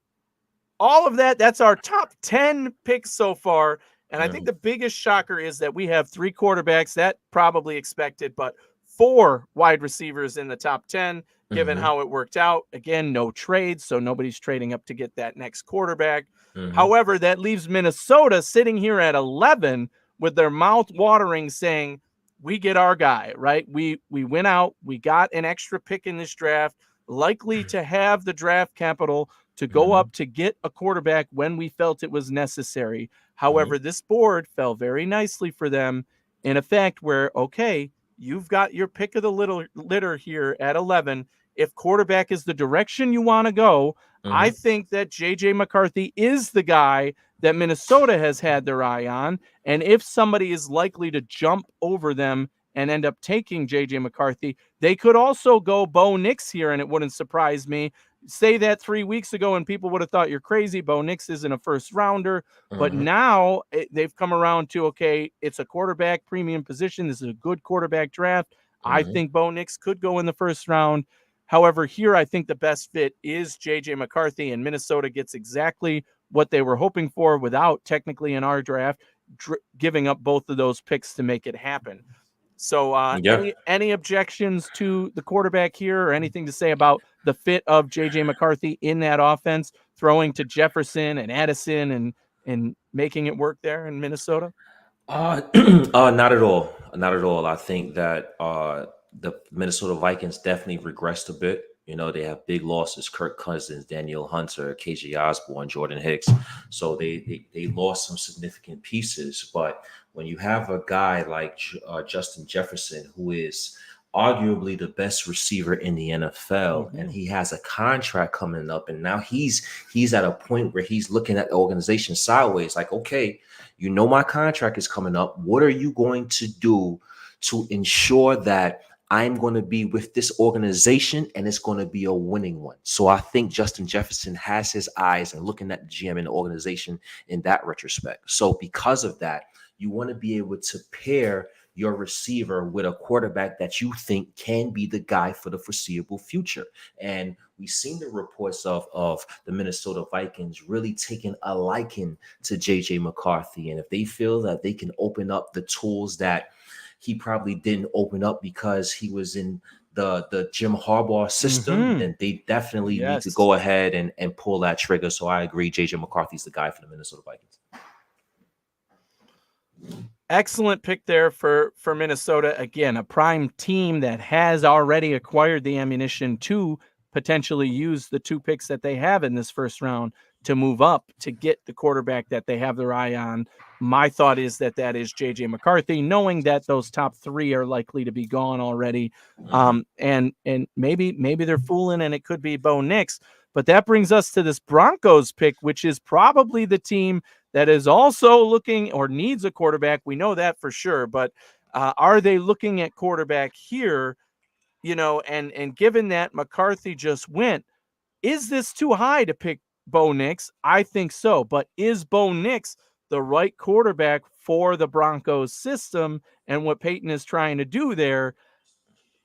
all of that's our top 10 picks so far. And I think the biggest shocker is that we have 3 quarterbacks that probably expected, but 4 wide receivers in the top 10, given hmm how it worked out. Again, no trades, so nobody's trading up to get that next quarterback. hmm However, that leaves Minnesota sitting here at 11 with their mouth watering saying, we get our guy, right? We went out, we got an extra pick in this draft, likely to have the draft capital to go hmm up to get a quarterback when we felt it was necessary. hmm However, this board fell very nicely for them in effect where, okay, you've got your pick of the little litter here at 11. If quarterback is the direction you want to go, I hmm think that JJ McCarthy is the guy that Minnesota has had their eye on. And if somebody is likely to jump over them and end up taking JJ McCarthy, they could also go Bo Nix here, and it wouldn't surprise me. Say that 3 weeks ago and people would have thought you're crazy. Bo Nix isn't a first rounder, but hmm now they've come around to, okay, it's a quarterback premium position. This is a good quarterback draft. I hmm think Bo Nix could go in the first round. However, here I think the best fit is JJ McCarthy, and Minnesota gets exactly what they were hoping for without technically in our draft giving up both of those picks to make it happen. So, Yeah. any objections to the quarterback here, or anything to say about the fit of JJ McCarthy in that offense, throwing to Jefferson and Addison and making it work there in Minnesota? Uh, not at all. Not at all. I think that the Minnesota Vikings definitely regressed a bit. You know, they have big losses: Kirk Cousins, Daniel Hunter, KJ Osborne, Jordan Hicks. So they lost some significant pieces. But when you have a guy like Justin Jefferson, who is arguably the best receiver in the NFL, and Mm-hmm. he has a contract coming up, and now he's at a point where he's looking at the organization sideways, like, okay, you know, my contract is coming up. What are you going to do to ensure that I'm going to be with this organization and it's going to be a winning one? So I think Justin Jefferson has his eyes and looking at the GM and the organization in that retrospect. So because of that, you want to be able to pair your receiver with a quarterback that you think can be the guy for the foreseeable future. And we've seen the reports of the Minnesota Vikings really taking a liking to JJ McCarthy. And if they feel that they can open up the tools that he probably didn't open up because he was in the Jim Harbaugh system, Mm-hmm. then they definitely need to Yes. go ahead and pull that trigger. So I agree, JJ McCarthy's the guy for the Minnesota Vikings. Excellent pick there for Minnesota. Again, a prime team that has already acquired the ammunition to potentially use the 2 picks that they have in this first round to move up to get the quarterback that they have their eye on. My thought is that is JJ McCarthy, knowing that those top 3 are likely to be gone already. And maybe they're fooling and it could be Bo Nix. But that brings us to this Broncos pick, which is probably the team that is also looking or needs a quarterback. We know that for sure, but are they looking at quarterback here? And given that McCarthy just went, is this too high to pick Bo Nix? I think so, but is Bo Nix the right quarterback for the Broncos system and what Peyton is trying to do there?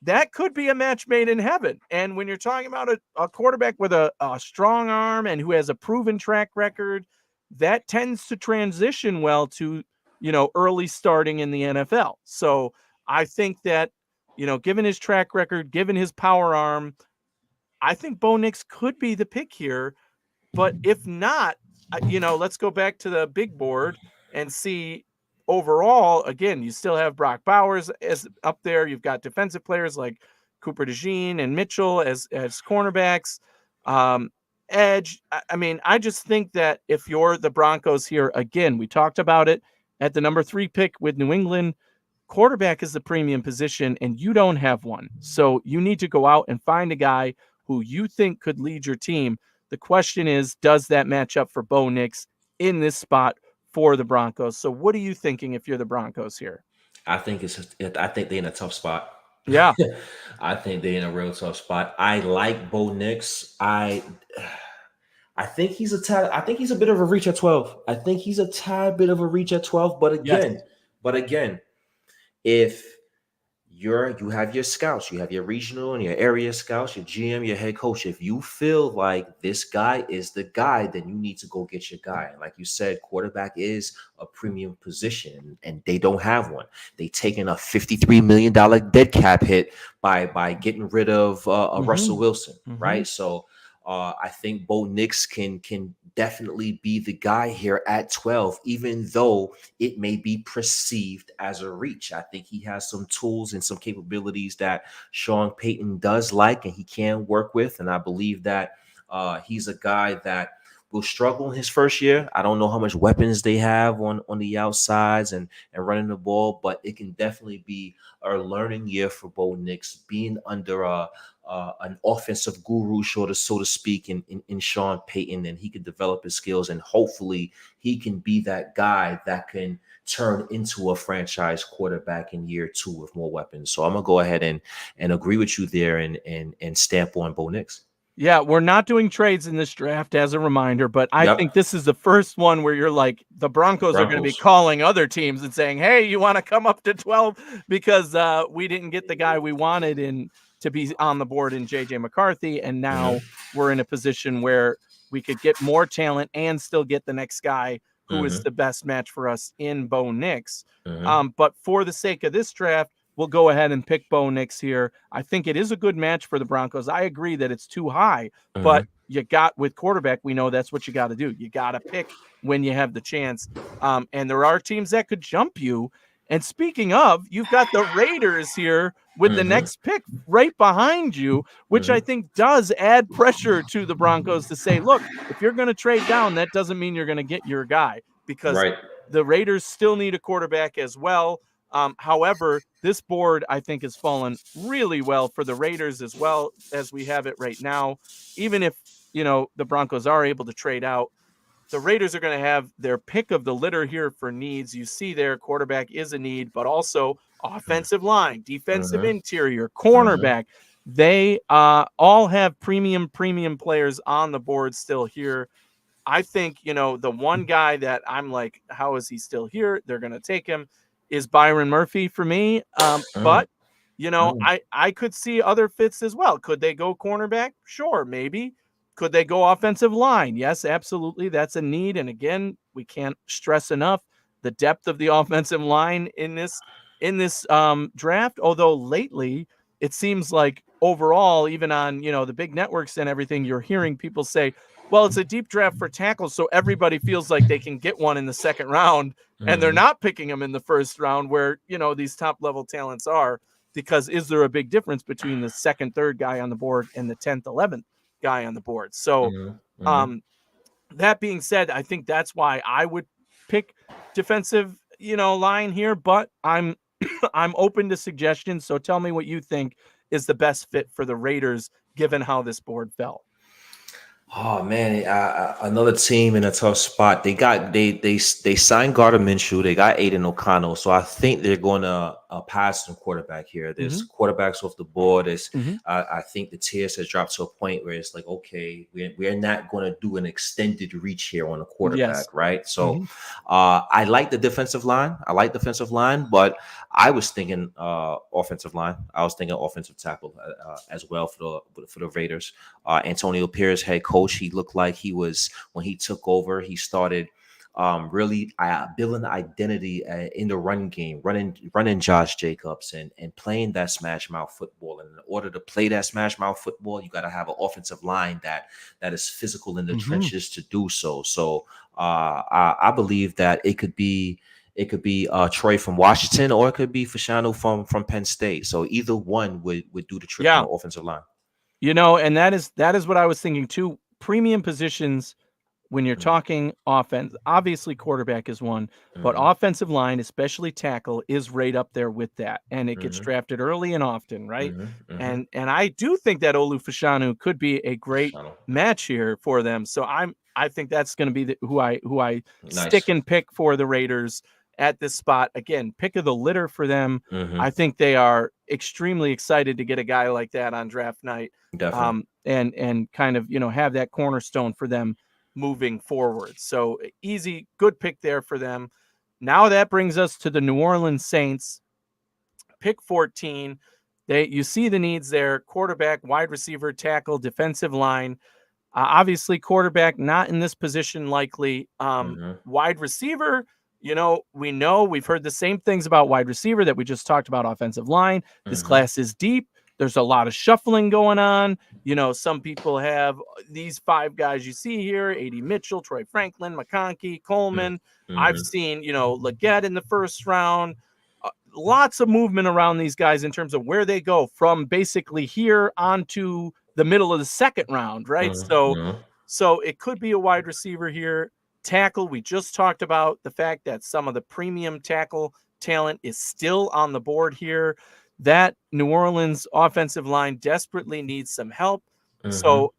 That could be a match made in heaven. And when you're talking about a quarterback with a strong arm and who has a proven track record, that tends to transition well to, early starting in the NFL. So I think that, given his track record, given his power arm, I think Bo Nix could be the pick here. But if not, let's go back to the big board and see overall. Again, you still have Brock Bowers as up there. You've got defensive players like Cooper DeJean and Mitchell as cornerbacks. Edge. I mean, I just think that if you're the Broncos here, again, we talked about it at the number 3 pick with New England. Quarterback is the premium position, and you don't have one. So you need to go out and find a guy who you think could lead your team. The question is, does that match up for Bo Nix in this spot for the Broncos? So what are you thinking if you're the Broncos here? I think they're in a tough spot. Yeah. I think they're in a real tough spot. I like Bo Nix. I think he's a bit of a reach at 12. I think he's a tad bit of a reach at 12. But again, if you have your scouts, you have your regional and your area scouts, your GM, your head coach. If you feel like this guy is the guy, then you need to go get your guy. And like you said, quarterback is a premium position, and they don't have one. They taken a $53 million dead cap hit by getting rid of Russell Wilson, right? So I think Bo Nix can definitely be the guy here at 12, even though it may be perceived as a reach. I think he has some tools and some capabilities that Sean Payton does like and he can work with. And I believe that he's a guy that will struggle in his first year. I don't know how much weapons they have on the outsides and running the ball, but it can definitely be a learning year for Bo Nix, being under an offensive guru, so to speak, in Sean Payton, and he can develop his skills, and hopefully he can be that guy that can turn into a franchise quarterback in year 2 with more weapons. So I'm gonna go ahead and agree with you there and stamp on Bo Nix. Yeah, we're not doing trades in this draft as a reminder, but I think this is the first one where you're like, the Broncos are going to be calling other teams and saying, hey, you want to come up to 12 because we didn't get the guy we wanted in to be on the board in JJ McCarthy. And now we're in a position where we could get more talent and still get the next guy who is the best match for us in Bo Nix. But for the sake of this draft, we'll go ahead and pick Bo Nix here. I think it is a good match for the Broncos. I agree that it's too high, but you got with quarterback, we know that's what you got to do. You got to pick when you have the chance. And there are teams that could jump you. And speaking of, you've got the Raiders here with the next pick right behind you, which I think does add pressure to the Broncos to say, look, if you're going to trade down, that doesn't mean you're going to get your guy, because the Raiders still need a quarterback as well. However, this board, I think, has fallen really well for the Raiders as well as we have it right now. Even if, the Broncos are able to trade out, the Raiders are going to have their pick of the litter here for needs. You see their quarterback is a need, but also offensive line, defensive interior, cornerback. They all have premium players on the board still here. I think, the one guy that I'm like, how is he still here? They're going to take him is Byron Murphy for me. But, I could see other fits as well. Could they go cornerback? Sure, maybe. Could they go offensive line? Yes, absolutely. That's a need. And again, we can't stress enough the depth of the offensive line in this draft. Although lately, it seems like overall, even on, the big networks and everything, you're hearing people say, well, it's a deep draft for tackles, so everybody feels like they can get one in the second round, and they're Mhm. not picking them in the first round where, these top level talents are, because is there a big difference between the second, third guy on the board and the 10th, 11th guy on the board? So, Mhm. Mhm. um, that being said, I think that's why I would pick defensive, line here, but I'm I'm open to suggestions. So tell me what you think is the best fit for the Raiders given how this board fell. Oh man, another team in a tough spot. They signed Gardner Minshew. They got Aiden O'Connell. So I think they're going to pass some quarterback here. There's Mm-hmm. quarterbacks off the board. Mm-hmm. I think the tiers has dropped to a point where it's like, okay, we're not going to do an extended reach here on a Yes. quarterback, right? So Mm-hmm. I like the defensive line. I like defensive line, but I was thinking offensive line. I was thinking offensive tackle as well for the Raiders. Antonio Pierce, head coach, he looked like he was, when he took over, he started really building identity in the run game, running Josh Jacobs and playing that smash mouth football. And in order to play that smash mouth football, you got to have an offensive line that is physical in the Mm-hmm. trenches to do so. So I believe that it could be Troy from Washington, or it could be Fashanu from Penn State. So either one would do the trick on Yeah. the offensive line. And that is what I was thinking too. Premium positions when you're Mm-hmm. talking offense, obviously quarterback is one, but Mm-hmm. offensive line, especially tackle, is right up there with that. And it gets Mm-hmm. drafted early and often, right? Mm-hmm. And I do think that Olu Fashanu could be a great Fashanu. match here for them. So I think that's going to be who I stick Nice. and pick for the Raiders at this spot. Again, pick of the litter for them. Mm-hmm. I think they are extremely excited to get a guy like that on draft night. Definitely. And kind of, have that cornerstone for them moving forward. So easy, good pick there for them. Now that brings us to the New Orleans Saints, pick 14. You see the needs there: quarterback, wide receiver, tackle, defensive line. Obviously, quarterback not in this position likely. Mm-hmm. Wide receiver, we've heard the same things about wide receiver that we just talked about offensive line. This Mm-hmm. class is deep. There's a lot of shuffling going on. Some people have these five guys you see here: A.D. Mitchell, Troy Franklin, McConkey, Coleman. I've Mm-hmm. seen, Leggett in the first round. Lots of movement around these guys in terms of where they go from basically here onto the middle of the second round, right? So Mm-hmm. so it could be a wide receiver here. Tackle, we just talked about the fact that some of the premium tackle talent is still on the board here. That New Orleans offensive line desperately needs some help. Mm-hmm. So,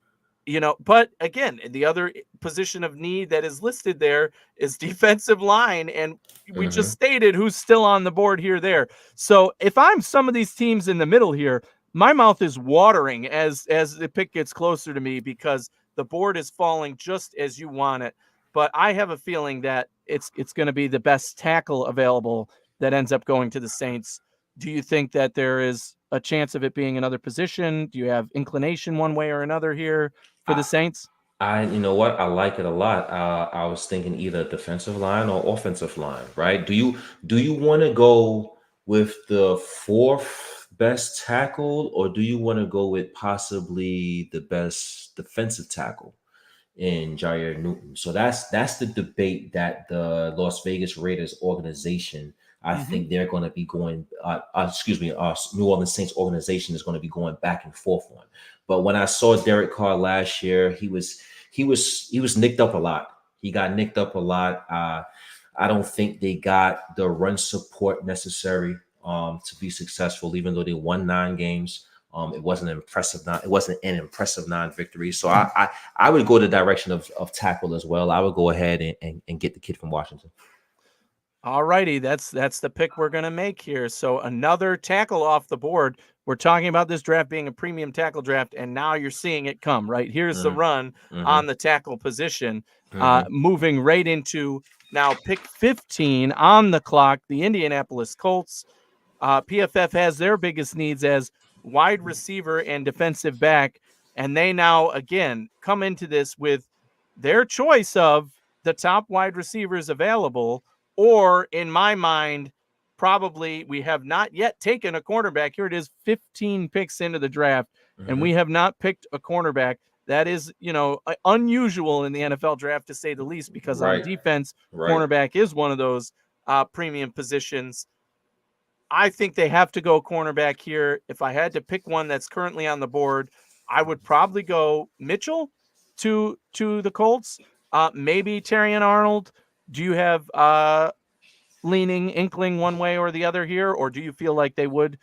but again, the other position of need that is listed there is defensive line. And we just Mm-hmm. stated who's still on the board here, there. So if I'm some of these teams in the middle here, my mouth is watering as the pick gets closer to me, because the board is falling just as you want it. But I have a feeling that it's going to be the best tackle available that ends up going to the Saints. Do you think that there is a chance of it being another position? Do you have inclination one way or another here for the I, Saints? you know what? I like it a lot. I was thinking either defensive line or offensive line, right? Do you want to go with the fourth best tackle, or do you want to go with possibly the best defensive tackle in Jair Newton? So that's the debate that the Las Vegas Raiders organization, I Mm-hmm. think they're going to be going. New Orleans Saints organization is going to be going back and forth on. But when I saw Derek Carr last year, he was nicked up a lot. He got nicked up a lot. I don't think they got the run support necessary to be successful, even though they won 9 games. It wasn't an impressive non-victory. So I would go the direction of tackle as well. I would go ahead and get the kid from Washington. All righty, that's the pick we're going to make here. So another tackle off the board. We're talking about this draft being a premium tackle draft, and now you're seeing it come, right? Here's the Mm-hmm. run Mm-hmm. on the tackle position. Mm-hmm. Moving right into now pick 15 on the clock, the Indianapolis Colts. PFF has their biggest needs as wide receiver and defensive back, and they now again come into this with their choice of the top wide receivers available, or in my mind, probably we have not yet taken a cornerback. Here it is, 15 picks into the draft, and Mhm. we have not picked a cornerback. That is, unusual in the NFL draft to say the least, because on Right. defense, Right. cornerback is one of those premium positions. I think they have to go cornerback here. If I had to pick one that's currently on the board, I would probably go Mitchell to the Colts. Maybe Terrion Arnold. Do you have leaning inkling one way or the other here, or do you feel like they would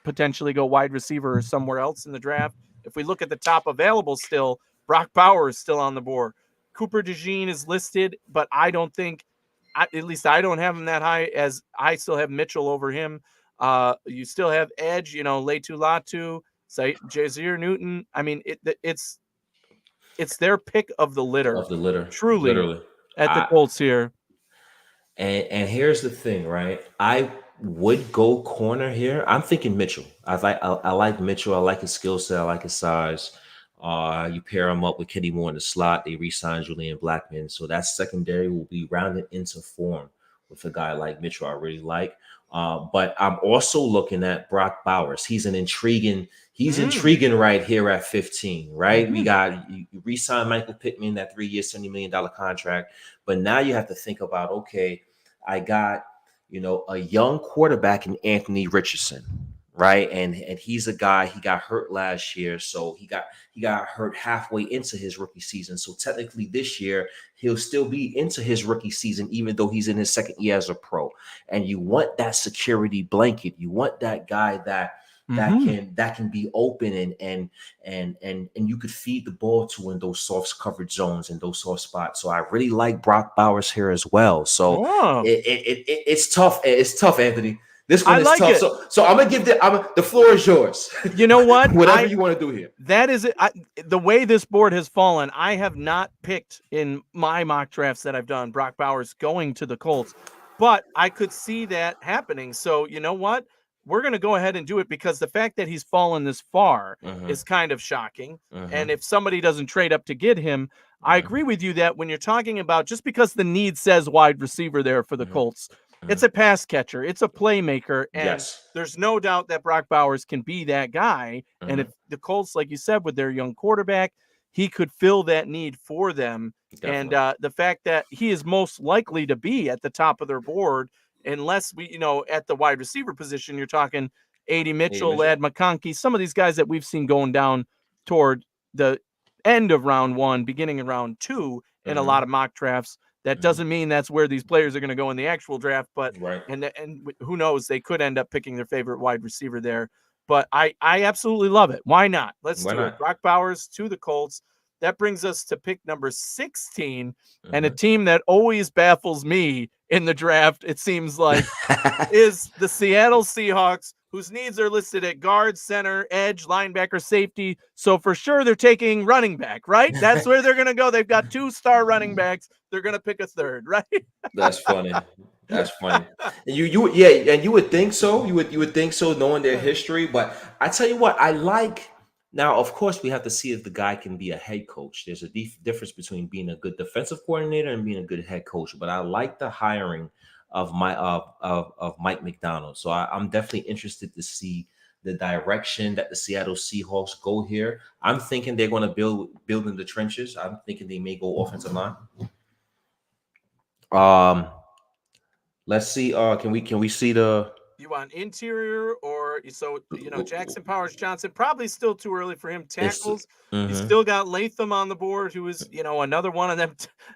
potentially go wide receiver or somewhere else in the draft? If we look at the top available still, Brock Bauer is still on the board. Cooper DeJean is listed, but I don't think, at least I don't have him that high, as I still have Mitchell over him. You still have Edge, Leitu Latu, Jazeer Newton. I mean, it's their pick of the litter, Of the litter, truly, literally. at the I Colts here. and here's the thing, right? I would go corner here. I'm thinking Mitchell. I like Mitchell. I like his skill set. I like his size. You pair him up with Kenny Moore in the slot. They re-sign Julian Blackman, so that secondary will be rounded into form with a guy like Mitchell. I really like. But I'm also looking at Brock Bowers. He's intriguing right here at 15, right? We got you re-sign Michael Pittman, that 3-year, $70 million contract. But now you have to think about, okay, I got, a young quarterback in Anthony Richardson, right? And he's a guy, he got hurt last year, so he got hurt halfway into his rookie season. So technically this year he'll still be into his rookie season, even though he's in his second year as a pro. And you want that security blanket. You want that guy that can be open and you could feed the ball to in those soft coverage zones and those soft spots. So I really like Brock Bowers here as well. So Oh, it's tough. It's tough, Anthony. This one I is like tough. it. So I'm gonna give the floor is yours. You know what? Whatever you want to do here. That is it. The way this board has fallen, I have not picked in my mock drafts that I've done Brock Bowers going to the Colts, but I could see that happening. So you know what? We're going to go ahead and do it, because the fact that he's fallen this far is kind of shocking. And if somebody doesn't trade up to get him, I agree with you that when you're talking about, just because the need says wide receiver there for the Colts, it's a pass catcher, it's a playmaker, and Yes. there's no doubt that Brock Bowers can be that guy. And if the Colts, like you said, with their young quarterback, he could fill that need for them. Definitely. And the fact that he is most likely to be at the top of their board, unless we, at the wide receiver position, you're talking A.D. Mitchell, Lad McConkey, some of these guys that we've seen going down toward the end of round 1, beginning of round 2 in a lot of mock drafts. That doesn't mean that's where these players are going to go in the actual draft, but and who knows, they could end up picking their favorite wide receiver there. But I absolutely love it. Why not? Let's do it. Brock Bowers to the Colts. That brings us to pick number 16, and a team that always baffles me in the draft, it seems like, is the Seattle Seahawks, whose needs are listed at guard, center, edge, linebacker, safety. So for sure they're taking running back, right? That's where they're going to go. They've got 2-star running backs. They're going to pick a third, right? That's funny. That's funny. And and you would think so. You would think so, knowing their history. But I tell you what, I like. Now, of course, we have to see if the guy can be a head coach. There's a difference between being a good defensive coordinator and being a good head coach. But I like the hiring of Mike McDonald. So I'm definitely interested to see the direction that the Seattle Seahawks go here. I'm thinking they're going to build in the trenches. I'm thinking they may go offensive line. Let's see. Can we see the? You want interior, or Jackson Powers Johnson, probably still too early for him. Tackles, you still got Latham on the board, who is another one of them.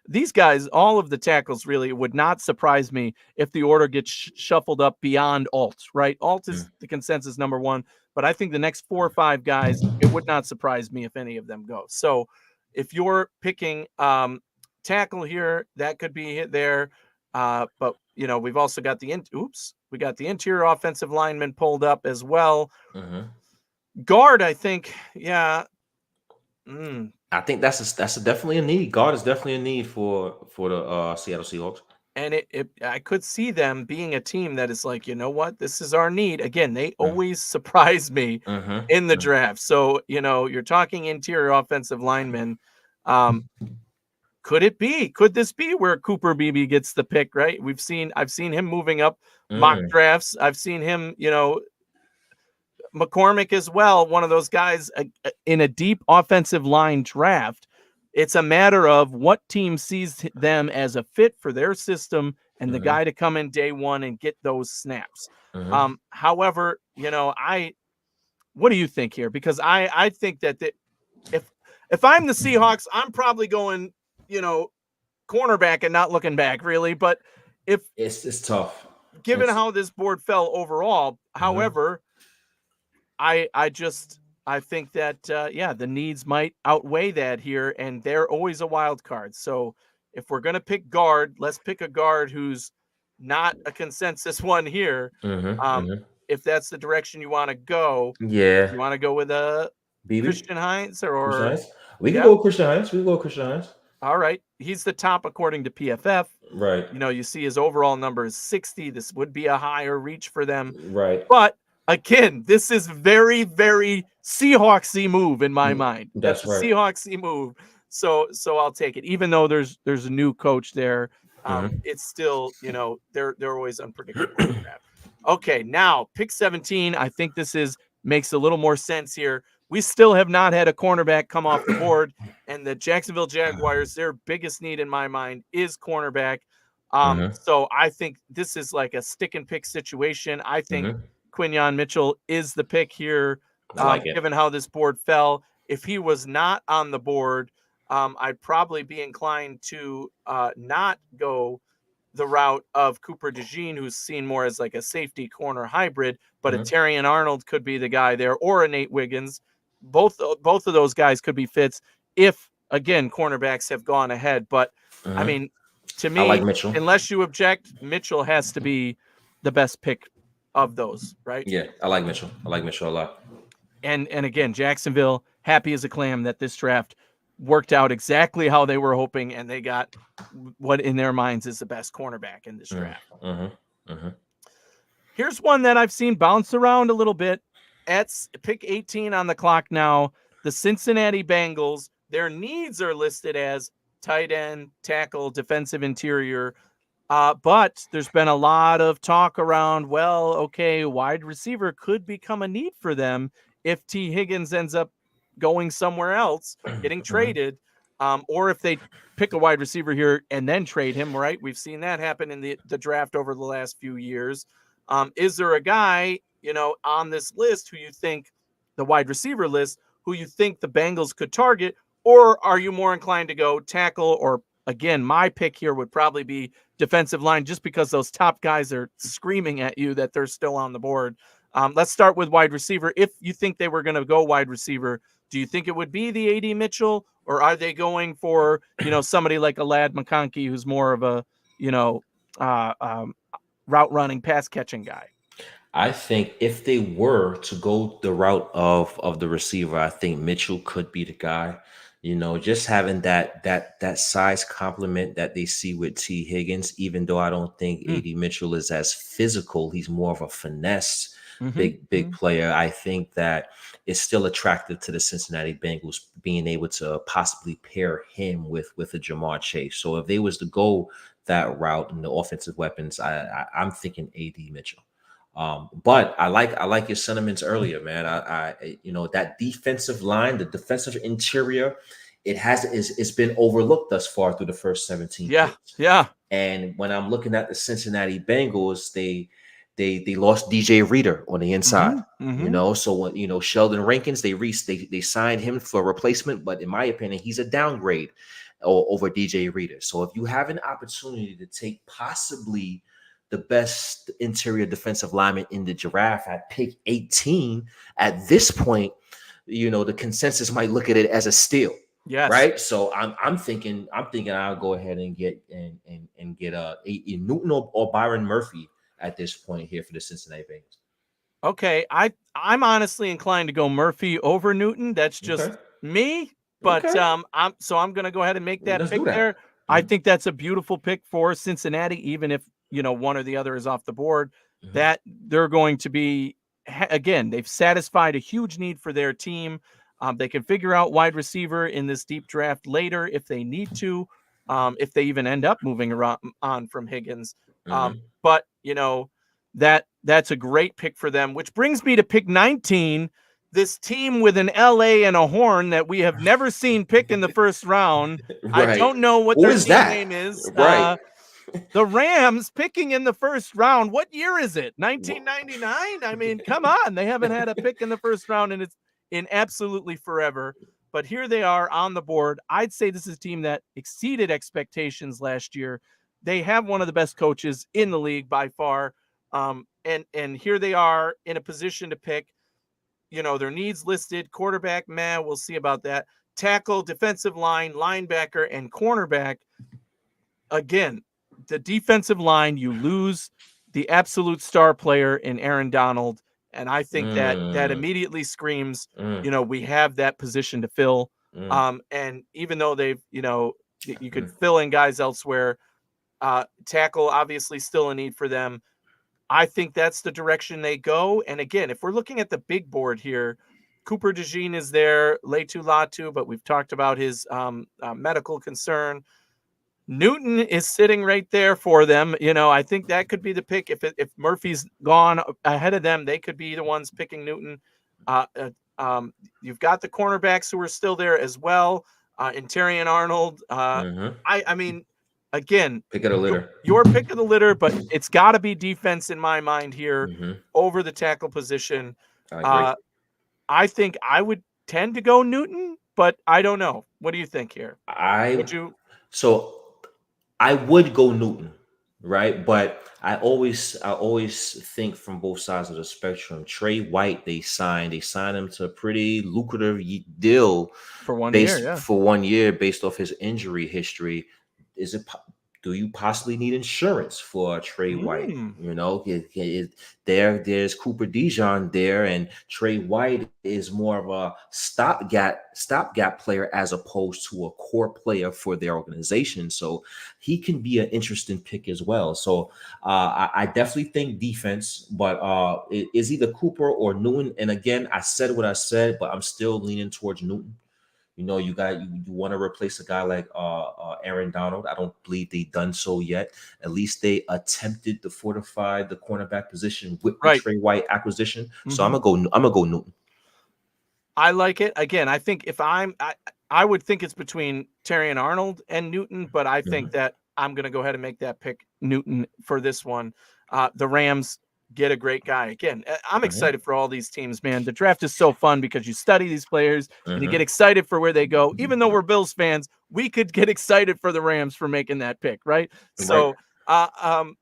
These guys, all of the tackles, really would not surprise me if the order gets shuffled up beyond Alt. Right, Alt is the consensus number 1, but I think the next 4 or 5 guys, it would not surprise me if any of them go. So if you're picking tackle here, that could be hit there. But we've also got we got the interior offensive lineman pulled up as well. Guard, I think, yeah. I think that's definitely a need. Guard is definitely a need for the Seattle Seahawks. And I could see them being a team that is like, you know what, this is our need. Again, they always surprise me in the draft. So, you're talking interior offensive linemen. could it be? Could this be where Cooper Beebe gets the pick, right? I've seen him moving up mock Mm, drafts. I've seen him, McCormick as well, one of those guys in a deep offensive line draft. It's a matter of what team sees them as a fit for their system and the mhm, guy to come in day one and get those snaps. mhm. However, what do you think here? Because I think that if if I'm the Seahawks, I'm probably going, cornerback and not looking back really. But if It's tough. given It's how this board fell overall, mhm, however, I think that the needs might outweigh that here, and they're always a wild card. So if we're gonna pick guard, let's pick a guard who's not a consensus one here. mhm, Um, mhm. if that's the direction you want to go, Yeah, you want to go with a BB, Christian Heinz Christian or Hines. We can yeah, go with Christian Hines. We can go with Christian Hines. all right. He's the top according to PFF. Right, You see his overall number is 60. This would be a higher reach for them. right. But again, this is very, very Seahawksy move in my Mm, mind. That's that's a right. Seahawksy move. So I'll take it. Even though there's a new coach there, Mhm. it's still, they're always unpredictable in the draft. Okay, now pick 17. I think this makes a little more sense here. We still have not had a cornerback come off the board, and the Jacksonville Jaguars, their biggest need in my mind is cornerback. Mhm, So I think this is like a stick and pick situation. I think mhm. Quinyon Mitchell is the pick here, I like it. given how this board fell. If he was not on the board, I'd probably be inclined to not go the route of Cooper DeJean, who's seen more as like a safety corner hybrid, but a Mhm, Terrian Arnold could be the guy there, or a Nate Wiggins. Both of those guys could be fits if, again, cornerbacks have gone ahead. But I mhm. mean, to I like me, Mitchell. unless you object, Mitchell has to be the best pick of those, right? Yeah, I like Mitchell. I like Mitchell a lot. And again, Jacksonville happy as a clam that this draft worked out exactly how they were hoping, and they got what in their minds is the best cornerback in this Mm, draft. mhm, mhm, Here's one that I've seen bounce around a little bit. At pick 18 on the clock now, the Cincinnati Bengals, their needs are listed as tight end, tackle, defensive interior. But there's been a lot of talk around, well, okay, wide receiver could become a need for them if T. Higgins ends up going somewhere else, getting mhm. traded, or if they pick a wide receiver here and then trade him, right? We've seen that happen in the draft over the last few years. Is there a guy, on this list who you think, the wide receiver list, who you think the Bengals could target? Or are you more inclined to go tackle? Or again, my pick here would probably be defensive line, just because those top guys are screaming at you that they're still on the board. Let's start with wide receiver. If you think they were going to go wide receiver, do you think it would be the AD Mitchell, or are they going for, somebody like a Lad McConkey, who's more of a, you know, uh, um, route running, pass catching guy? I think if they were to go the route of the receiver, I think Mitchell could be the guy. Just having that size complement that they see with T. Higgins, even though I don't think Mm. AD Mitchell is as physical, he's more of a finesse Mm-hmm. big player. I think that it's still attractive to the Cincinnati Bengals being able to possibly pair him with a Jamar Chase. So if they was to go that route in the offensive weapons, I'm thinking AD Mitchell. But I like your sentiments earlier, man. That defensive line, the defensive interior, it's been overlooked thus far through the first 17 Yeah. picks. Yeah. And when I'm looking at the Cincinnati Bengals, they lost DJ Reader on the inside. Mm-hmm. Mm-hmm. So when Sheldon Rankins, they signed him for a replacement, but in my opinion, he's a downgrade over DJ Reader. So if you have an opportunity to take possibly the best interior defensive lineman in the draft at pick 18, at this point, the consensus might look at it as a steal. Yes. Right, so I'm thinking I'll go ahead and get a Newton or Byron Murphy at this point here for the Cincinnati Bengals. Okay, I'm honestly inclined to go Murphy over Newton. That's Okay, just me, but okay, I'm going to go ahead and make that let's do pick there. that. I Mhm, think that's a beautiful pick for Cincinnati, even if one or the other is off the board. mhm, That they're going to be, again, they've satisfied a huge need for their team. They can figure out wide receiver in this deep draft later if they need to, if they even end up moving around on from Higgins. Mm-hmm. But that's a great pick for them, which brings me to pick 19. This team with an LA and a horn that we have never seen pick in the first round. I Right. don't know what Who their is team that? name is. Right. The Rams picking in the first round. What year is it? 1999? I mean, come on. They haven't had a pick in the first round, and it's in absolutely forever. But here they are on the board. I'd say this is a team that exceeded expectations last year. They have one of the best coaches in the league by far. And here they are in a position to pick. Their needs listed: quarterback, we'll see about that. Tackle, defensive line, linebacker, and cornerback. Again, the defensive line, you lose the absolute star player in Aaron Donald. And I think that immediately screams, we have that position to fill. And even though they've, you could fill in guys elsewhere, tackle, obviously still a need for them. I think that's the direction they go. And again, if we're looking at the big board here, Cooper DeJean is there, Laitu Latu, but we've talked about his medical concern. Newton is sitting right there for them. I think that could be the pick. If Murphy's gone ahead of them, they could be the ones picking Newton. You've got the cornerbacks who are still there as well. And Terry and Arnold. I mean, again, pick of the litter. Your pick of the litter, but it's got to be defense in my mind here over the tackle position. I think I would tend to go Newton, but I don't know. What do you think here? So I would go Newton, right? But I always think from both sides of the spectrum. Trey White, they signed him to a pretty lucrative deal for 1 year, for 1 year based off his injury history. Do you possibly need insurance for Trey White? There's Cooper DeJean there, and Trey White is more of a stopgap player as opposed to a core player for their organization. So he can be an interesting pick as well. So I definitely think defense, but it is either Cooper or Newton. And again, I said what I said, but I'm still leaning towards Newton. You want to replace a guy like Aaron Donald. I don't believe they've done so yet. At least they attempted to fortify the cornerback position with the Trey White acquisition. So I'm gonna go Newton. I like it. Again, I think I would think it's between Terry and Arnold and Newton, but I think that I'm gonna go ahead and make that pick Newton for this one. The Rams get a great guy. Again, I'm excited for all these teams, man. The draft is so fun because you study these players and you get excited for where they go. Even though we're Bills fans, we could get excited for the Rams for making that pick, right? So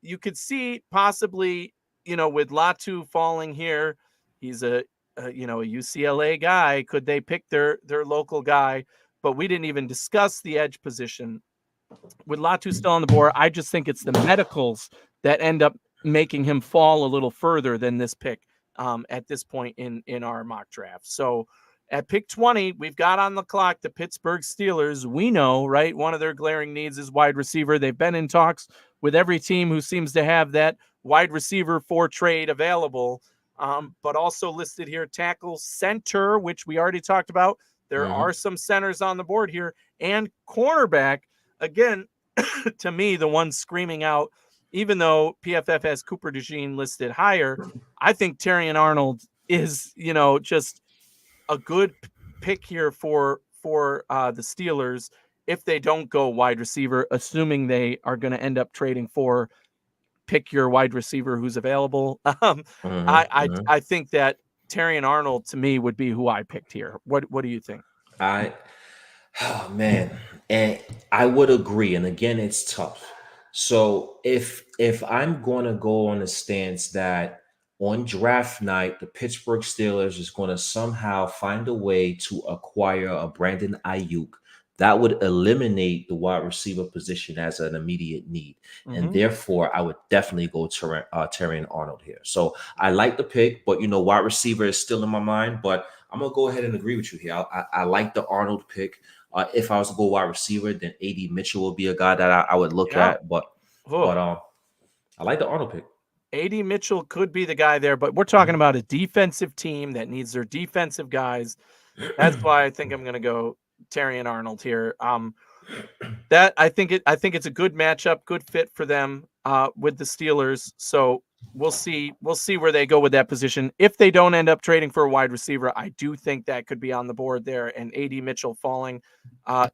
you could see possibly, with Latu falling here, he's a UCLA guy. Could they pick their local guy? But we didn't even discuss the edge position. With Latu still on the board, I just think it's the medicals that end up making him fall a little further than this pick at this point in our mock draft. So at pick 20, we've got on the clock the Pittsburgh Steelers. We know, right, one of their glaring needs is wide receiver. They've been in talks with every team who seems to have that wide receiver for trade available, but also listed here tackle, center, which we already talked about. There are some centers on the board here, and cornerback. Again, to me, the one screaming out, even though PFF has Cooper DeJean listed higher, I think Terry and Arnold is, just a good pick here for the Steelers if they don't go wide receiver, assuming they are going to end up trading for pick your wide receiver who's available. I think that Terry and Arnold, to me, would be who I picked here. What do you think? Oh man, and I would agree. And again, it's tough. So if I'm going to go on the stance that on draft night, the Pittsburgh Steelers is going to somehow find a way to acquire a Brandon Ayuk, that would eliminate the wide receiver position as an immediate need. And therefore, I would definitely go Terry and Arnold here. So I like the pick, but wide receiver is still in my mind. But I'm going to go ahead and agree with you here. I like the Arnold pick. If I was to go wide receiver, then A.D. Mitchell would be a guy that I would look at. But I like the Arnold pick. A.D. Mitchell could be the guy there, but we're talking about a defensive team that needs their defensive guys. That's why I think I'm going to go Terry and Arnold here. That I think it's a good matchup, good fit for them with the Steelers. So we'll see where they go with that position. If they don't end up trading for a wide receiver, I do think that could be on the board there, and AD Mitchell falling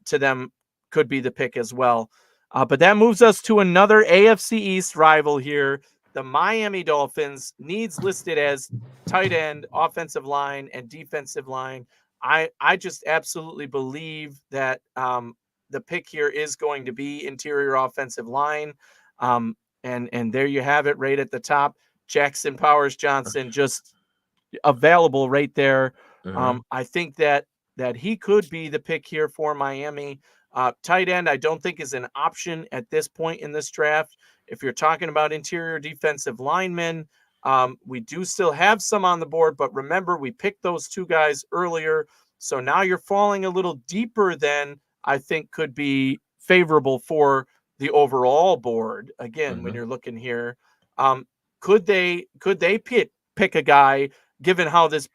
to them could be the pick as well. But that moves us to another AFC East rival here. The Miami Dolphins, needs listed as tight end, offensive line, and defensive line. I just absolutely believe that the pick here is going to be interior offensive line. And there you have it right at the top. Jackson Powers Johnson just available right there. Mm-hmm. I think that he could be the pick here for Miami. Tight end, I don't think is an option at this point in this draft. If you're talking about interior defensive linemen, we do still have some on the board, but remember, we picked those two guys earlier. So now you're falling a little deeper than I think could be favorable for the overall board. Again, when Mm-hmm. you're looking here, um, could they pick a guy given how this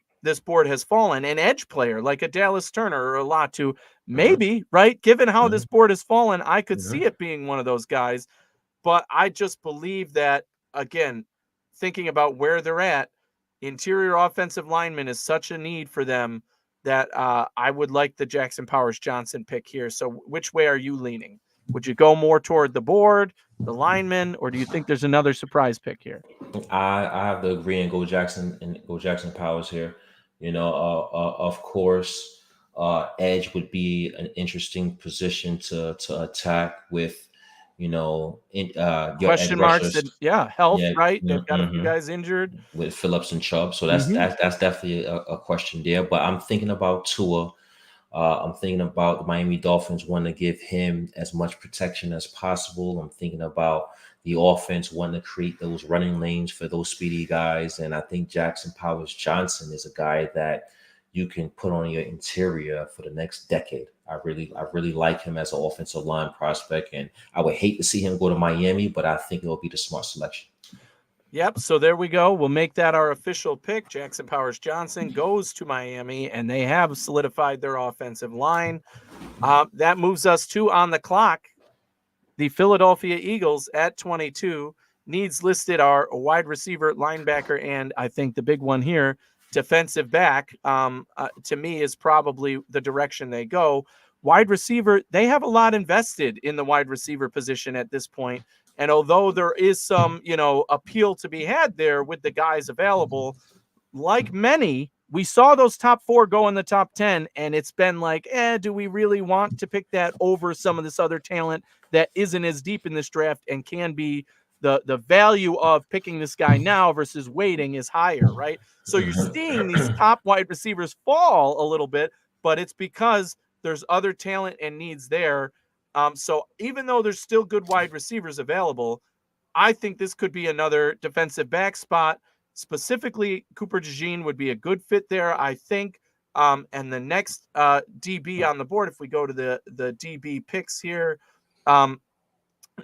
board has fallen, an edge player like a Dallas Turner or a Latu, Mm-hmm. maybe, right? Given how Mm-hmm. this board has fallen, I could Mm-hmm. see it being one of those guys. But I just believe that, again, thinking about where they're at, interior offensive lineman is such a need for them that I would like the Jackson Powers Johnson pick here. So which way are you leaning? Would you go more toward the board, the lineman, or do you think there's another surprise pick here? I have to agree and go Jackson Powers here. Of course, edge would be an interesting position to attack with, your edge Question marks rushers. and yeah, health, Yeah, right? They've got a few mm-hmm. guys injured. With Phillips and Chubb. So that's Hmm. that's definitely a question there. But I'm thinking about Tua. I'm thinking about the Miami Dolphins wanting to give him as much protection as possible. I'm thinking about the offense wanting to create those running lanes for those speedy guys. And I think Jackson Powers Johnson is a guy that you can put on your interior for the next decade. I really like him as an offensive line prospect. And I would hate to see him go to Miami, but I think it'll be the smart selection. Yep. So there we go. We'll make that our official pick. Jackson Powers Johnson goes to Miami, and they have solidified their offensive line. That moves us to on the clock. The Philadelphia Eagles at 22, needs listed are a wide receiver, linebacker, and I think the big one here, defensive back. To me, is probably the direction they go. Wide receiver, they have a lot invested in the wide receiver position at this point. And although there is some, appeal to be had there with the guys available, like many, we saw those top four go in the top 10, and it's been like, do we really want to pick that over some of this other talent that isn't as deep in this draft and can be the value of picking this guy now versus waiting is higher, right? So you're seeing these top wide receivers fall a little bit, but it's because there's other talent and needs there. So even though there's still good wide receivers available, I think this could be another defensive back spot. Specifically, Cooper DeJean would be a good fit there, I think. And the next DB on the board, if we go to the DB picks here, um,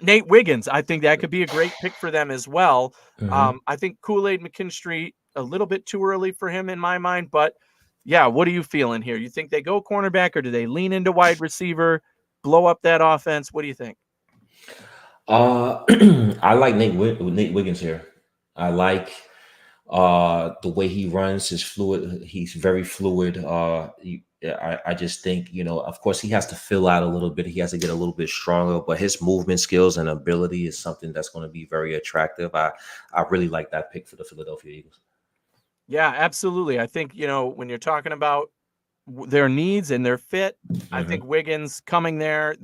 Nate Wiggins, I think that could be a great pick for them as well. Mhm. I think Kool-Aid McKinstry, a little bit too early for him in my mind, but yeah, what are you feeling here? You think they go cornerback or do they lean into wide receiver, blow up that offense? What do you think? Uh, I like Nate Wiggins here. I like the way he runs. His fluid. He's very fluid. I just think, of course, he has to fill out a little bit. He has to get a little bit stronger, but his movement skills and ability is something that's going to be very attractive. I really like that pick for the Philadelphia Eagles. Yeah, absolutely. I think, when you're talking about their needs and their fit, I Mm-hmm. think Wiggins coming there,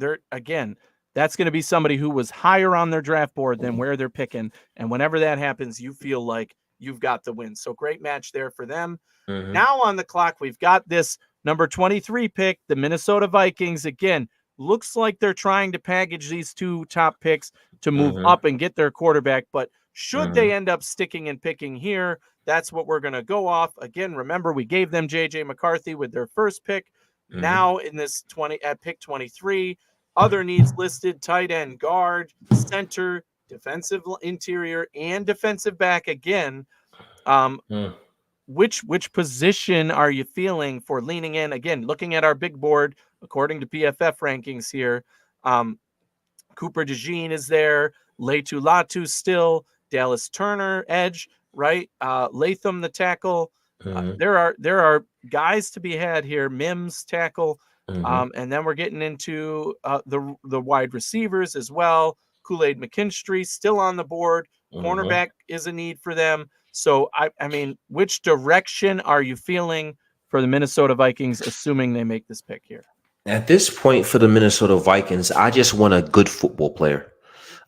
that's going to be somebody who was higher on their draft board than where they're picking. And whenever that happens, you feel like you've got the win. So great match there for them. Mm-hmm. Now on the clock, we've got this number 23 pick, the Minnesota Vikings. Again, looks like they're trying to package these two top picks to move Mm-hmm. up and get their quarterback. But should Mm-hmm. they end up sticking and picking here, that's what we're going to go off. Again, remember, we gave them JJ McCarthy with their first pick. Mm-hmm. Now in this 20 at pick 23, other needs listed: tight end, guard, center, defensive interior, and defensive back again. Um, Mm-hmm. which position are you feeling for leaning in? Again, looking at our big board, according to PFF rankings here, Um, Cooper DeJean is there. Leitu Latu still. Dallas Turner, edge, right? Latham, the tackle. Hmm. There are guys to be had here. Mims, tackle. Hmm. And then we're getting into the wide receivers as well. Kool-Aid McKinstry still on the board. Hmm. Cornerback is a need for them. So, I mean, which direction are you feeling for the Minnesota Vikings, assuming they make this pick here? At this point for the Minnesota Vikings, I just want a good football player.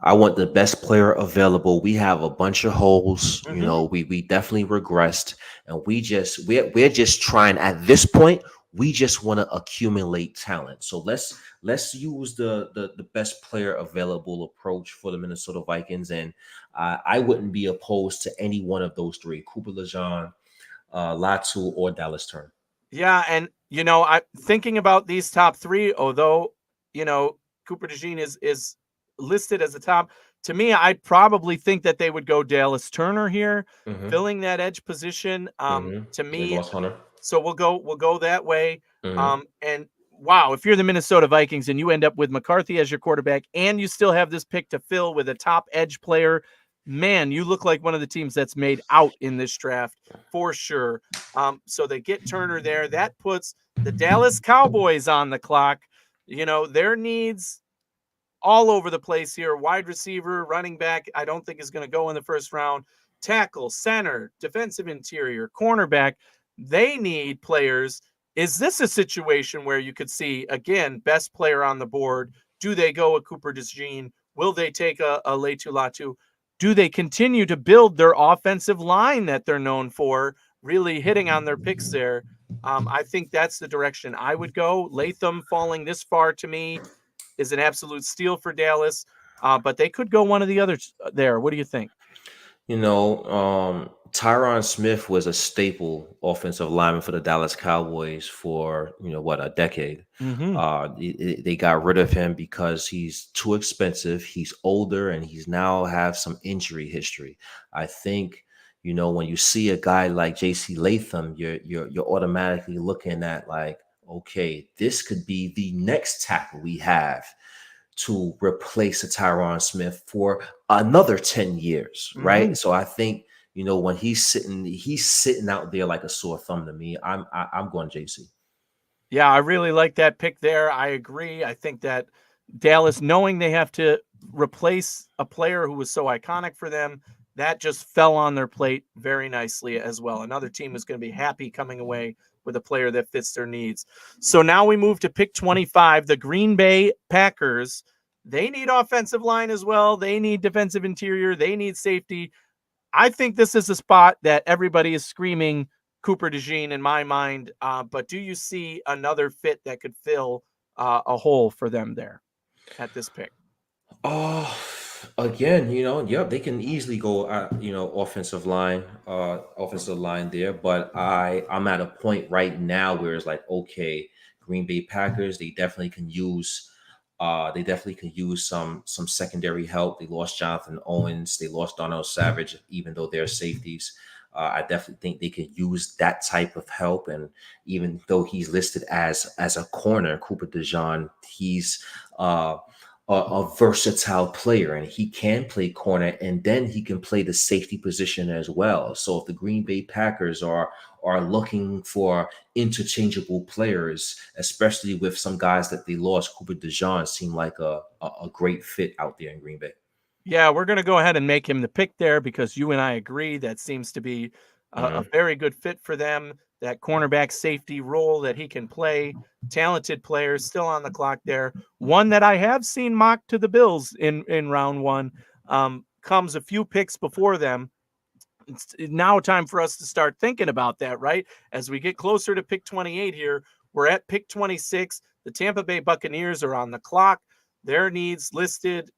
I want the best player available. We have a bunch of holes. Mm-hmm. We definitely regressed, and we're just trying at this point. We just want to accumulate talent. So let's use the best player available approach for the Minnesota Vikings, and I wouldn't be opposed to any one of those three: Cooper Lejeune, Latu, or Dallas Turner. Yeah, and I thinking about these top three, although Cooper DeJean is listed as the top. To me, I probably think that they would go Dallas Turner here, Mm-hmm. filling that edge position. Mm-hmm. To They me, lost Hunter. so we'll go that way. Mm-hmm. And wow, if you're the Minnesota Vikings and you end up with McCarthy as your quarterback and you still have this pick to fill with a top edge player, man, you look like one of the teams that's made out in this draft for sure. So they get Turner there. That puts the Dallas Cowboys on the clock. Their needs all over the place here. Wide receiver, running back, I don't think is going to go in the first round. Tackle, center, defensive interior, cornerback. They need players. Is this a situation where you could see, again, best player on the board? Do they go a Cooper DeJean? Will they take a Leitu Latu? Do they continue to build their offensive line that they're known for, really hitting on their picks there? I think that's the direction I would go. Latham falling this far to me is an absolute steal for Dallas. But they could go one of the others there. What do you think? Tyron Smith was a staple offensive lineman for the Dallas Cowboys for what, a decade. Mm-hmm. They got rid of him because he's too expensive. He's older and he's now have some injury history. I think when you see a guy like J.C. Latham, you're automatically looking at like, okay, this could be the next tackle we have to replace a Tyron Smith for another 10 years, Mm-hmm. right? So I think, when he's sitting out there like a sore thumb to me. I'm going JC. Yeah, I really like that pick there. I agree. I think that Dallas, knowing they have to replace a player who was so iconic for them, that just fell on their plate very nicely as well. Another team is going to be happy coming away with a player that fits their needs. So now we move to pick 25, the Green Bay Packers. They need offensive line as well. They need defensive interior. They need safety. I think this is a spot that everybody is screaming Cooper DeJean in my mind. But do you see another fit that could fill a hole for them there at this pick? Oh, again, yep, they can easily go, offensive line there. But I'm at a point right now where it's like, okay, Green Bay Packers, they definitely can use some secondary help. They lost Jonathan Owens, they lost Darnell Savage, even though they're safeties. I definitely think they could use that type of help. And even though he's listed as a corner, Cooper DeJean, he's uh, a versatile player, and he can play corner, and then he can play the safety position as well. So if the Green Bay Packers are looking for interchangeable players, especially with some guys that they lost, Cooper DeJean seemed like a great fit out there in Green Bay. Yeah, we're going to go ahead and make him the pick there because you and I agree that seems to be a Mhm. very good fit for them. That cornerback safety role that he can play. Talented players still on the clock there. One that I have seen mocked to the Bills in round one comes a few picks before them. It's now time for us to start thinking about that, right? As we get closer to pick 28 here, we're at pick 26. The Tampa Bay Buccaneers are on the clock. Their needs listed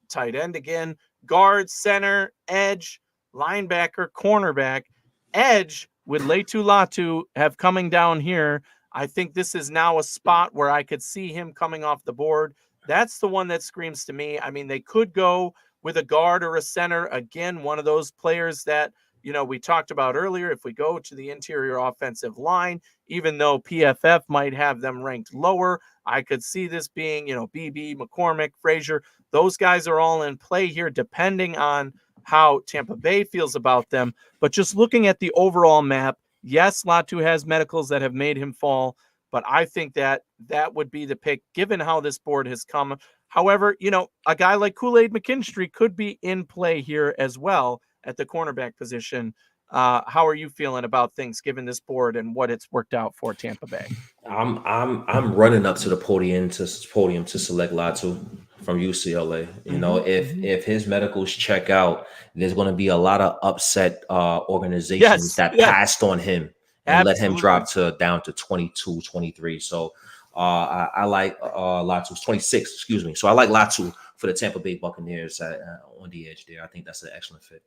tight end again, guard, center, edge, linebacker, cornerback. Edge with Leitu Latu have coming down here. I think this is now a spot where I could see him coming off the board. That's the one that screams to me. I mean, they could go with a guard or a center. Again, one of those players that we talked about earlier, if we go to the interior offensive line, even though PFF might have them ranked lower, I could see this being, BB, McCormick, Frazier. Those guys are all in play here, depending on how Tampa Bay feels about them. But just looking at the overall map, yes, Latu has medicals that have made him fall, but I think that would be the pick given how this board has come. However, a guy like Kool-Aid McKinstry could be in play here as well at the cornerback position. How are you feeling about things given this board and what it's worked out for Tampa Bay? I'm running up to the podium to select Latu from UCLA. If his medicals check out, there's going to be a lot of upset organizations that passed on him and let him drop down to 22, 23. So I like Latu 26, excuse me. So I like Latu for the Tampa Bay Buccaneers on the edge there. I think that's an excellent fit.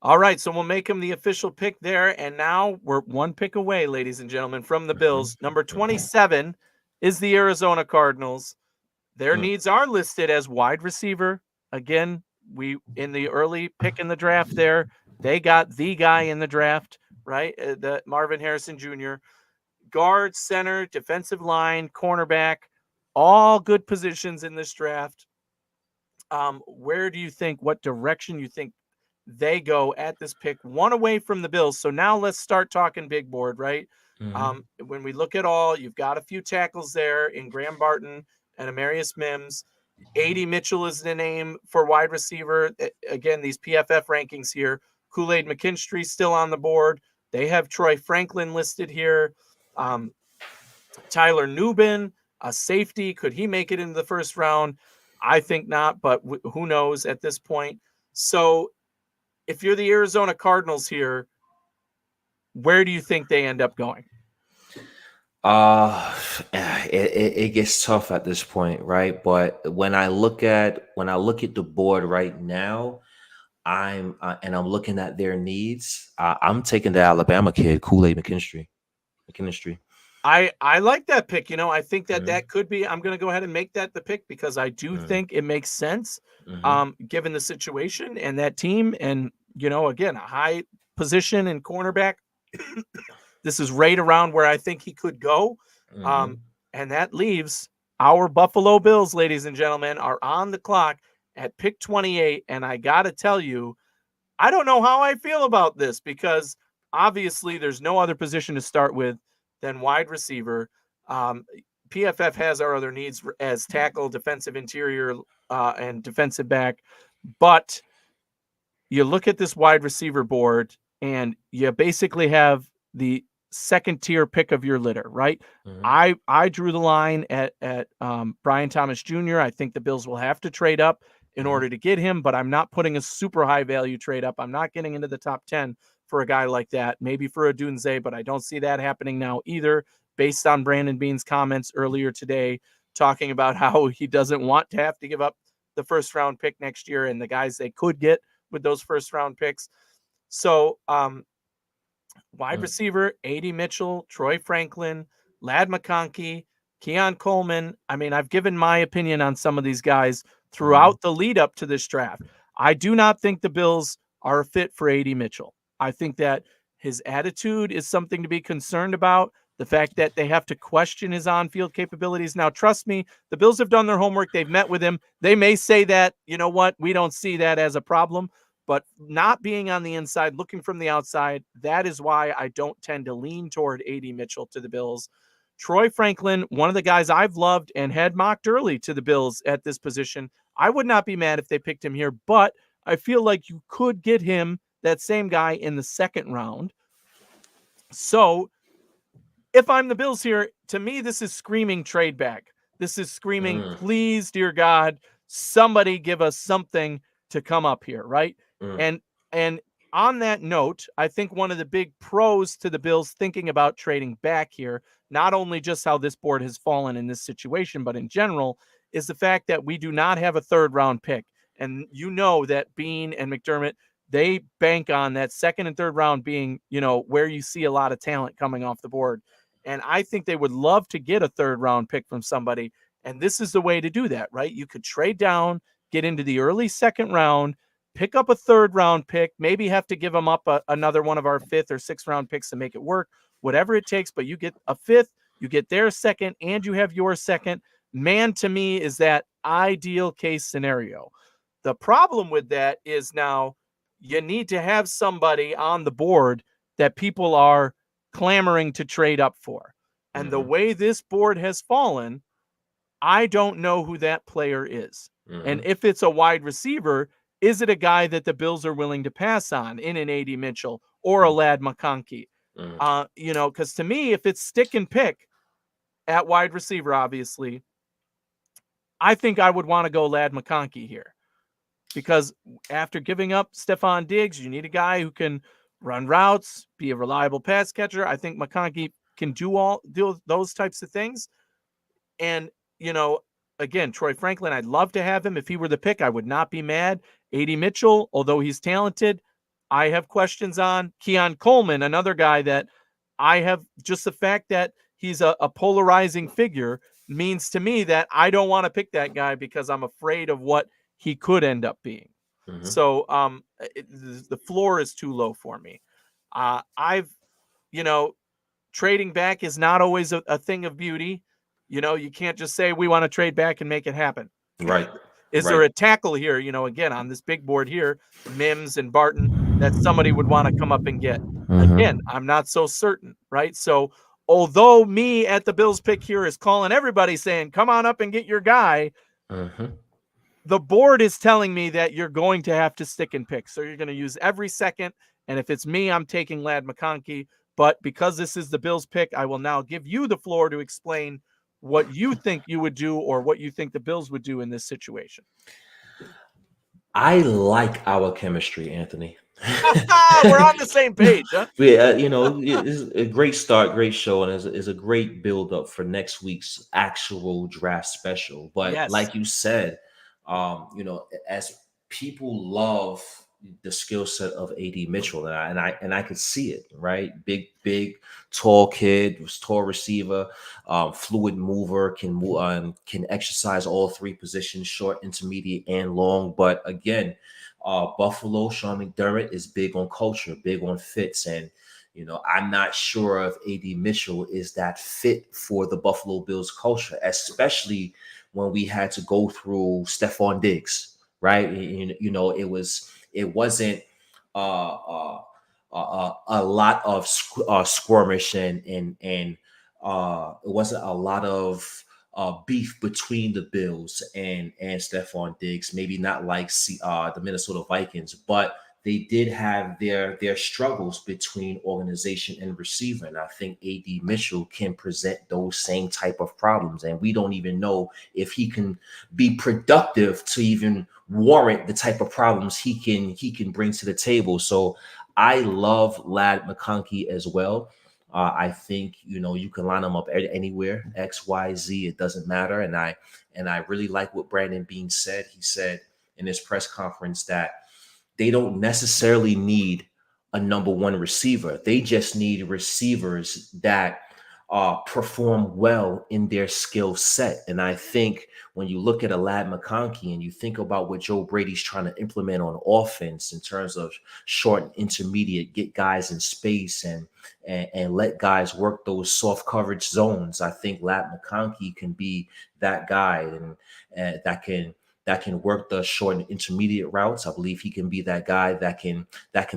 All right, so we'll make him the official pick there. And now we're one pick away, ladies and gentlemen, from the Bills. Number 27 is the Arizona Cardinals. Their needs are listed as wide receiver. Again, we in the early pick in the draft there, they got the guy in the draft, right? The Marvin Harrison Jr. Guard, center, defensive line, cornerback, all good positions in this draft. Where do you think, what direction you think they go at this pick, one away from the Bills? So now let's start talking big board, right? When we look at all, you've got a few tackles there in Graham Barton and Amarius Mims. A.D. Mitchell is the name for wide receiver. Again, these PFF rankings here. Kool-Aid McKinstry still on the board. They have Troy Franklin listed here. Tyler Nubin, a safety. Could he make it into the first round? I think not, but who knows at this point. So if you're the Arizona Cardinals here, where do you think they end up going? It gets tough at this point, right? But when I look at the board right now, I'm looking at their needs. I'm taking the Alabama kid, Kool-Aid McKinstry. I like that pick. I think that could be. I'm going to go ahead and make that the pick because I do think it makes sense, given the situation and that team, and again, a high position in cornerback. This is right around where I think he could go. And that leaves our Buffalo Bills, ladies and gentlemen, are on the clock at pick 28. And I got to tell you, I don't know how I feel about this because obviously there's no other position to start with than wide receiver. PFF has our other needs as tackle, defensive interior, and defensive back. But you look at this wide receiver board and you basically have the second tier pick of your litter, right? I drew the line at Brian Thomas Jr. I think the Bills will have to trade up in order to get him, but I'm not putting a super high value trade up. I'm not getting into the top 10 for a guy like that, maybe for a Dunze, but I don't see that happening now either, based on Brandon Beane's comments earlier today, talking about how he doesn't want to have to give up the first round pick next year and the guys they could get with those first round picks. So, wide receiver, A.D. Mitchell, Troy Franklin, Ladd McConkey, Keon Coleman. I mean, I've given my opinion on some of these guys throughout the lead up to this draft. I do not think the Bills are a fit for A.D. Mitchell. I think that his attitude is something to be concerned about. The fact that they have to question his on-field capabilities. Now, trust me, the Bills have done their homework. They've met with him. They may say that, you know what, we don't see that as a problem. But not being on the inside, looking from the outside, that is why I don't tend to lean toward A.D. Mitchell to the Bills. Troy Franklin, one of the guys I've loved and had mocked early to the Bills at this position. I would not be mad if they picked him here, but I feel like you could get him, that same guy, in the second round. So if I'm the Bills here, to me, this is screaming trade back. This is screaming, please, dear God, somebody give us something to come up here, right? And on that note, I think one of the big pros to the Bills thinking about trading back here, not only just how this board has fallen in this situation, but in general, is the fact that we do not have a third round pick. And you know that Beane and McDermott, they bank on that second and third round being, where you see a lot of talent coming off the board. And I think they would love to get a third round pick from somebody. And this is the way to do that, right? You could trade down, get into the early second round, pick up a 3rd round pick, maybe have to give them up another one of our 5th or 6th round picks to make it work, whatever it takes. But you get a 5th, you get their 2nd, and you have your 2nd. Man, to me, is that ideal case scenario. The problem with that is now you need to have somebody on the board that people are clamoring to trade up for. And the way this board has fallen, I don't know who that player is. And if it's a wide receiver, is it a guy that the Bills are willing to pass on in an A.D. Mitchell or a Lad McConkey? Because to me, if it's stick and pick at wide receiver, obviously, I think I would want to go Lad McConkey here. Because after giving up Stephon Diggs, you need a guy who can run routes, be a reliable pass catcher. I think McConkey can do those types of things. And, again, Troy Franklin, I'd love to have him. If he were the pick, I would not be mad. A.D. Mitchell, although he's talented, I have questions on. Keon Coleman, another guy that I have, just the fact that he's a polarizing figure means to me that I don't want to pick that guy because I'm afraid of what he could end up being. So the floor is too low for me. Trading back is not always a thing of beauty. You can't just say we want to trade back and make it happen. Right. Is there a tackle here, again, on this big board here, Mims and Barton, that somebody would want to come up and get? Again, I'm not so certain, right? So although me at the Bills pick here is calling everybody saying, come on up and get your guy, the board is telling me that you're going to have to stick and pick. So you're going to use every second. And if it's me, I'm taking Lad McConkey. But because this is the Bills pick, I will now give you the floor to explain what you think you would do or what you think the Bills would do in this situation. I like our chemistry, Anthony. We're on the same page, huh? Yeah, it's a great start, great show, and is a great build up for next week's actual draft special. But like you said, as people love the skill set of A.D. Mitchell, and I could see it, right? Big, tall kid, was tall receiver, fluid mover, can exercise all 3 positions, short, intermediate, and long. But again, Buffalo, Sean McDermott is big on culture, big on fits, and I'm not sure if A.D. Mitchell is that fit for the Buffalo Bills culture, especially when we had to go through Stephon Diggs, right? It wasn't a lot of skirmish and it wasn't a lot of beef between the Bills and Stephon Diggs. Maybe not like the Minnesota Vikings, but they did have their struggles between organization and receiver. And I think A.D. Mitchell can present those same type of problems. And we don't even know if he can be productive to even warrant the type of problems he can bring to the table. So I love Lad McConkey as well. I think, you can line them up anywhere, X, Y, Z, it doesn't matter. And I really like what Brandon Beane said. He said in his press conference that they don't necessarily need a number 1 receiver. They just need receivers that perform well in their skill set. And I think when you look at a Lad McConkey and you think about what Joe Brady's trying to implement on offense in terms of short and intermediate, get guys in space and let guys work those soft coverage zones, I think Lad McConkey can be that guy and that can work the short and intermediate routes. I believe he can be that guy that can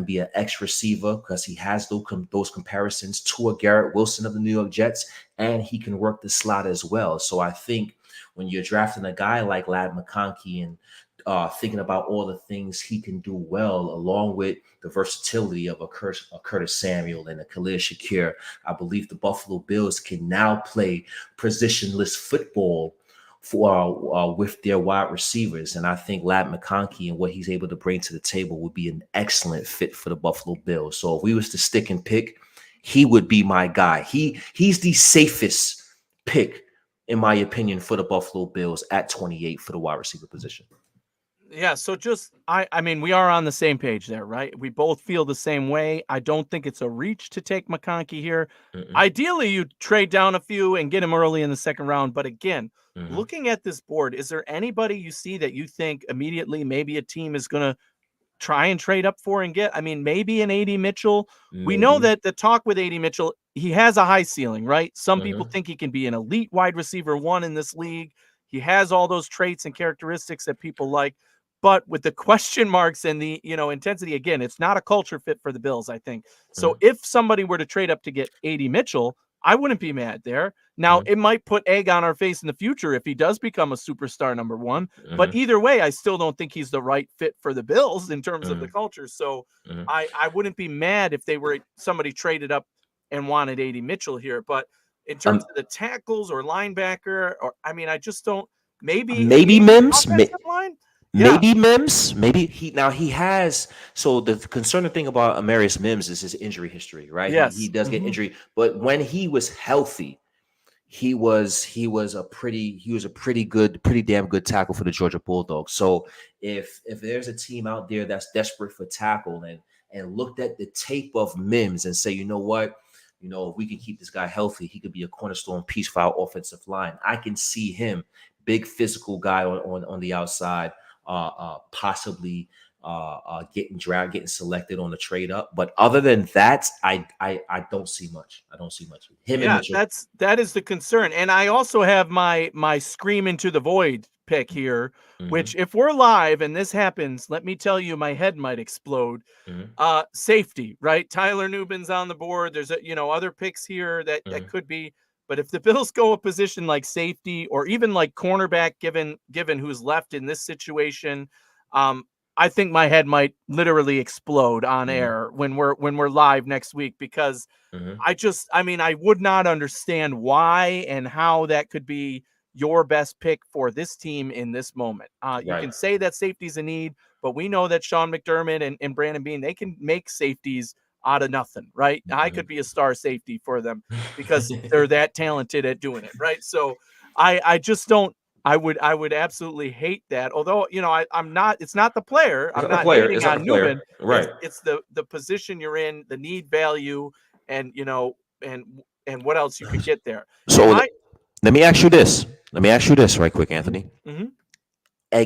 be an X receiver because he has those comparisons to a Garrett Wilson of the New York Jets, and he can work the slot as well. So I think when you're drafting a guy like Lad McConkey and thinking about all the things he can do well, along with the versatility of a Curtis Samuel and a Khalil Shakir, I believe the Buffalo Bills can now play positionless football with their wide receivers. And I think Lad McConkey and what he's able to bring to the table would be an excellent fit for the Buffalo Bills. So if we was to stick and pick, he would be my guy. He's the safest pick, in my opinion, for the Buffalo Bills at 28 for the wide receiver position. Yeah, so I mean, we are on the same page there, right? We both feel the same way. I don't think it's a reach to take McConkey here. Ideally, you trade down a few and get him early in the 2nd round. But again, looking at this board, is there anybody you see that you think immediately maybe a team is going to try and trade up for and get? I mean, maybe an AD Mitchell. We know Maybe. that the talk with AD Mitchell, he has a high ceiling, right? Some people Hmm. think he can be an elite wide receiver one in this league. He has all those traits and characteristics that people like. But with the question marks and the, intensity, again, it's not a culture fit for the Bills, I think. So Hmm. if somebody were to trade up to get AD Mitchell, I wouldn't be mad there. Now, Hmm. it might put egg on our face in the future if he does become a superstar number one. But Hmm. either way, I still don't think he's the right fit for the Bills in terms of the Hmm. culture. So Hmm. I wouldn't be mad if they were somebody traded up and wanted AD Mitchell here. But in terms Um, of the tackles or linebacker, or I mean, I just don't. maybe Maybe Mims. offensive line. Yeah. Maybe Mims. Maybe he has. So the concerning thing about Amarius Mims is his injury history, right? He Yes. does get injury, but when he was healthy, he was a pretty damn good tackle for the Georgia Bulldogs. So if there's a team out there that's desperate for tackle and looked at the tape of Mims and say, you know what, if we can keep this guy healthy, he could be a cornerstone piece for our offensive line. I can see him, big physical guy on the outside, possibly getting selected on the trade up. But other than that, I don't see much. I don't see much. Him and Yeah, Mitchell. that is the concern. And I also have my scream into the void pick here, which Hmm. if we're live and this happens, let me tell you, my head might explode. Hmm. Safety, right? Tyler Nubin's on the board. There's other picks here that Hmm. could be, but if the Bills go a position like safety or even like cornerback, given who's left in this situation, um, I think my head might literally explode on Hmm. air when we're live next week because Hmm. I would not understand why and how that could be your best pick for this team in this moment. You Right. can say that safety's a need, but we know that Sean McDermott and Brandon Bean, they can make safeties out of nothing, right? I could be a star safety for them because they're that talented at doing it, right? So I just don't. I would absolutely hate that. Although I'm not. It's not the player. It's I'm not the not player. hating It's not the on Newman. player. It's Right. it's the position you're in, the need value, and and what else you could get there. And So let me ask you this. Let me ask you this right quick, mhm, Anthony. mhm.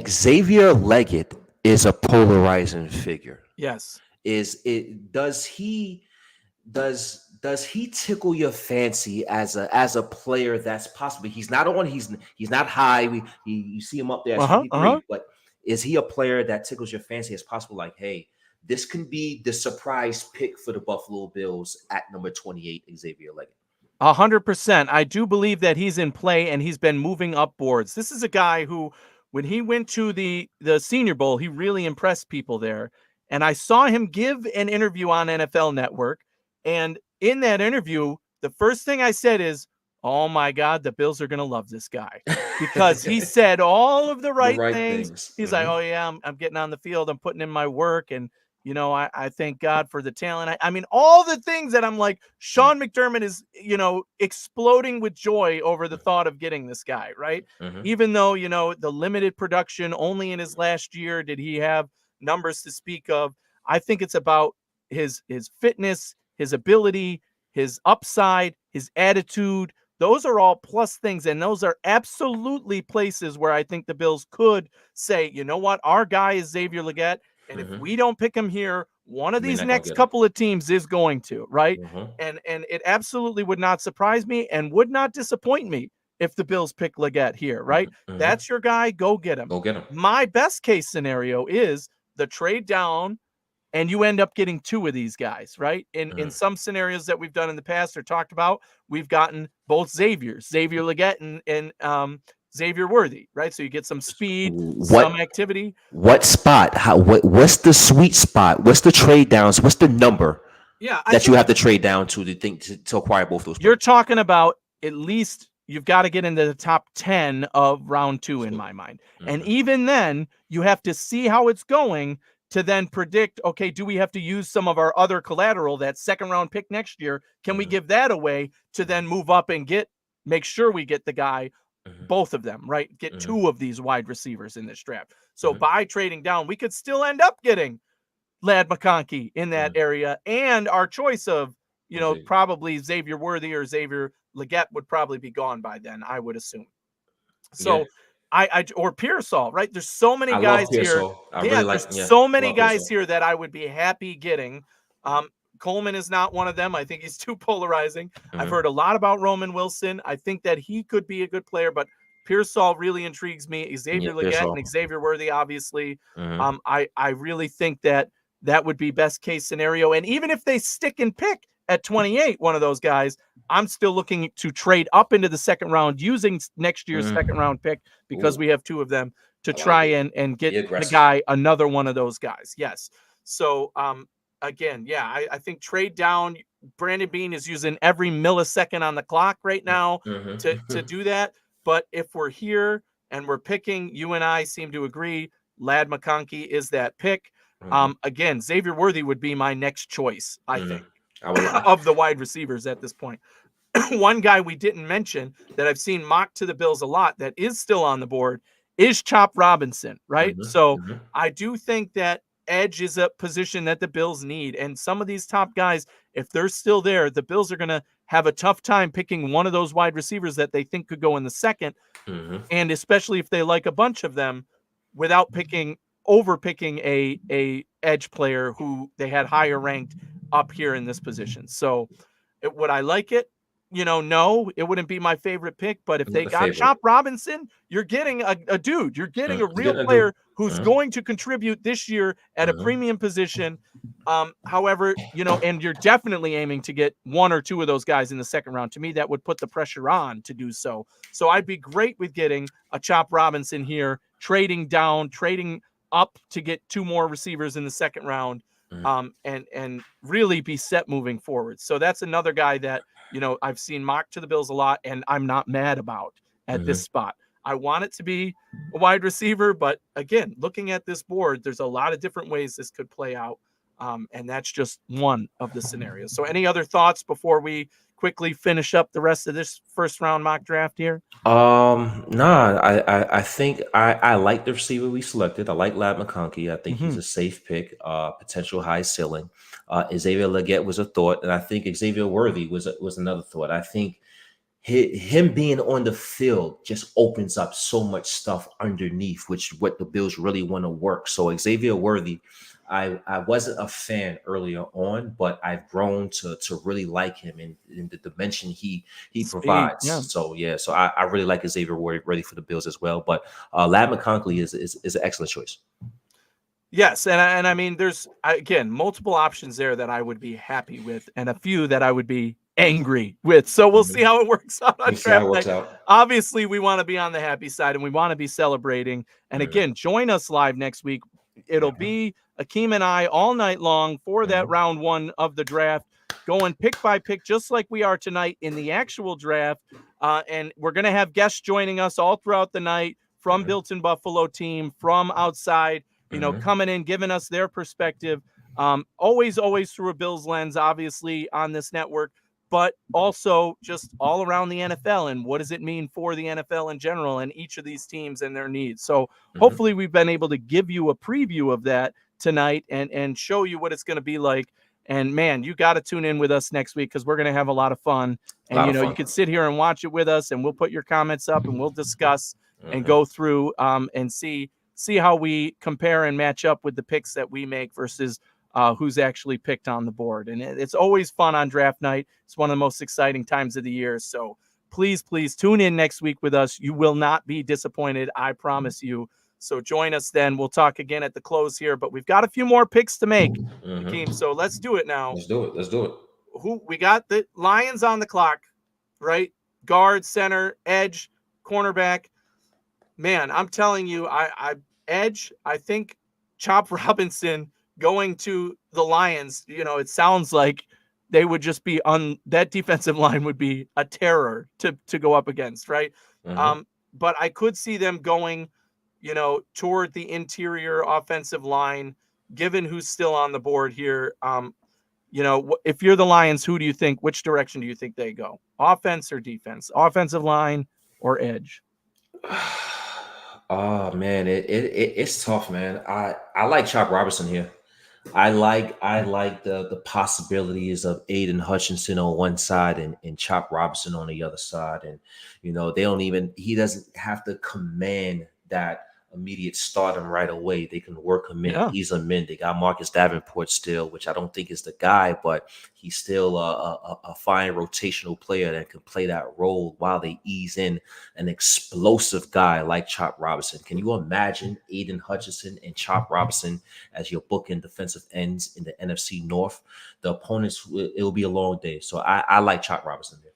Xavier Leggett is a polarizing figure. Yes. Is it does he tickle your fancy as a player that's possibly he's not high. You see him up there as Uh-huh. Uh-huh. 53, but is he a player that tickles your fancy as possible? Like, hey, this can be the surprise pick for the Buffalo Bills at number 28, Xavier Leggett. 100%. I do believe that he's in play and he's been moving up boards. This is a guy who, when he went to the Senior Bowl, he really impressed people there. And I saw him give an interview on NFL Network. And in that interview, the first thing I said is, "Oh my God, the Bills are going to love this guy." Because he said all of the The right right things. things. He's like, "Oh yeah, I'm getting on the field, I'm putting in my work, and I thank God for the talent." I mean, all the things that I'm like, Sean McDermott is, exploding with joy over the thought of getting this guy, right? Hmm. Even though, the limited production, only in his last year did he have numbers to speak of. I think it's about his fitness, his ability, his upside, his attitude. Those are all plus things, and those are absolutely places where I think the Bills could say, you know what, our guy is Xavier Legette, and if Hmm. we don't pick him here, one of They're these not gonna next get him. couple of teams is going to, right? Hmm. And it absolutely would not surprise me and would not disappoint me if the Bills pick Legette here, right? Hmm. That's your guy, go get him. Go get him. My best case scenario is the trade down and you end up getting two of these guys, right? In Hmm. some scenarios that we've done in the past or talked about, we've gotten both Xavier Legette and Xavier Worthy, right? So you get some speed, some What activity. what spot? What's the sweet spot? What's the trade downs? What's the number Yeah, I that you think have to trade down to acquire both those you're players? talking about at least you've got to get into the top 10 of round two in my mind. And Hmm. even then, you have to see how it's going to then predict, okay, do we have to use some of our other collateral, that second round pick next year? Can we Hmm. give that away to then move up and make sure we get the guy, Hmm. both of them, right? Get Hmm. two of these wide receivers in this draft. So Hmm. by trading down, we could still end up getting Lad McConkey in that Hmm. area, and our choice of, Xavier. probably Xavier Worthy or Xavier Legette would probably be gone by then, I would assume. Yeah. So or Pearsall, right? There's so many I love guys here. Pearsall. I Yeah, really like, there's yeah, so many love guys Pearsall. here that I would be happy getting. Um, Coleman is not one of them. I think he's too polarizing. I've Mm-hmm. heard a lot about Roman Wilson. I think that he could be a good player, but Pearsall really intrigues me. Yeah, Xavier Legette Pearsall. and Xavier Worthy, obviously. Mm-hmm. I really think that that would be best case scenario. And even if they stick and pick at 28, one of those guys, I'm still looking to trade up into the second round using next year's second Mm. round pick because Ooh, we have two of them to I like try it. and get Be the aggressive. guy another one of those guys. Yes. So again, yeah, I think trade down. Brandon Bean is using every millisecond on the clock right now to Mm-hmm. do that. But if we're here and we're picking, you and I seem to agree, Lad McConkey is that pick. Mm-hmm. Again, Xavier Worthy would be my next choice, I Mm-hmm. think, I will. of the wide receivers at this point. One guy we didn't mention that I've seen mocked to the Bills a lot that is still on the board is Chop Robinson, right? Mm-hmm. So Mm-hmm. I do think that edge is a position that the Bills need. And some of these top guys, if they're still there, the Bills are going to have a tough time picking one of those wide receivers that they think could go in the second. Mm-hmm. And especially if they like a bunch of them without overpicking a edge player who they had higher ranked up here in this position. So would I like it? No, it wouldn't be my favorite pick. But if Not they the got favorite. Chop Robinson, you're getting a dude. You're getting a You real getting a dude. player who's Mm-hmm. going to contribute this year at a Mm-hmm. premium position. However, and you're definitely aiming to get one or two of those guys in the second round. To me, that would put the pressure on to do so. So I'd be great with getting a Chop Robinson here, trading down, trading up to get two more receivers in the second round, and really be set moving forward. So that's another guy that I've seen mocked to the Bills a lot, and I'm not mad about at Mm-hmm. this spot. I want it to be a wide receiver, but again, looking at this board, there's a lot of different ways this could play out. And that's just one of the scenarios. So any other thoughts before we quickly finish up the rest of this first round mock draft here? Nah, I think I like the receiver we selected. I like Lad McConkey. I think he's Mm-hmm. a safe pick, potential high ceiling. Xavier Legette was a thought, and I think Xavier Worthy was another thought. I think him being on the field just opens up so much stuff underneath, which what the Bills really want to work. So Xavier Worthy, I wasn't a fan earlier on, but I've grown to really like him in the dimension he Speed, provides. yeah. So yeah, so I really like Xavier Worthy for the Bills as well. But Lad McConkey is an excellent choice. Yes, and I mean, there's again multiple options there that I would be happy with, and a few that I would be angry with. So we'll see Mhm. how it works out on You see how draft it works night. out. Obviously, we want to be on the happy side, and we want to be celebrating. And Mhm. again, join us live next week. It'll Mhm. be Akeem and I all night long for that Mhm. round one of the draft, going pick by pick, just like we are tonight in the actual draft. And we're going to have guests joining us all throughout the night from Mhm. Built in Buffalo team, from outside, Mhm. coming in, giving us their perspective. Always through a Bills lens, obviously, on this network, but also just all around the NFL and what does it mean for the NFL in general and each of these teams and their needs. So Mhm. hopefully we've been able to give you a preview of that tonight and show you what it's going to be like. And man, you got to tune in with us next week because we're going to have a lot of fun. A And lot of you fun. could sit here and watch it with us, and we'll put your comments up and we'll discuss and Mhm. go through and see how we compare and match up with the picks that we make versus who's actually picked on the board. And it's always fun on draft night. It's one of the most exciting times of the year. So please tune in next week with us. You will not be disappointed. I promise you. So join us then. We'll talk again at the close here, but we've got a few more picks to make, Akeem. Mhm. So let's do it now. Let's do it. Let's do it. Who we got? The Lions on the clock, right? Guard, center, edge, cornerback. Man, I'm telling you, I edge. I think Chop Robinson going to the Lions. It sounds like they would just be on that defensive line would be a terror to go up against, right? Mhm. Um, but I could see them going, toward the interior offensive line, given who's still on the board here. If you're the Lions, who do you think? Which direction do you think they go? Offense or defense? Offensive line or edge? Oh man, it's tough, man. I like Chop Robinson here. I like the possibilities of Aiden Hutchinson on one side and Chop Robinson on the other side. And they don't even he doesn't have to command that immediate stardom right away. They can work him in, Yeah. ease him in. They got Marcus Davenport still, which I don't think is the guy, but he's still a fine rotational player that can play that role while they ease in an explosive guy like Chop Robinson. Can you imagine Aiden Hutchinson and Chop Robinson as your bookend defensive ends in the NFC North? The opponents, it'll be a long day. So I like Chop Robinson there.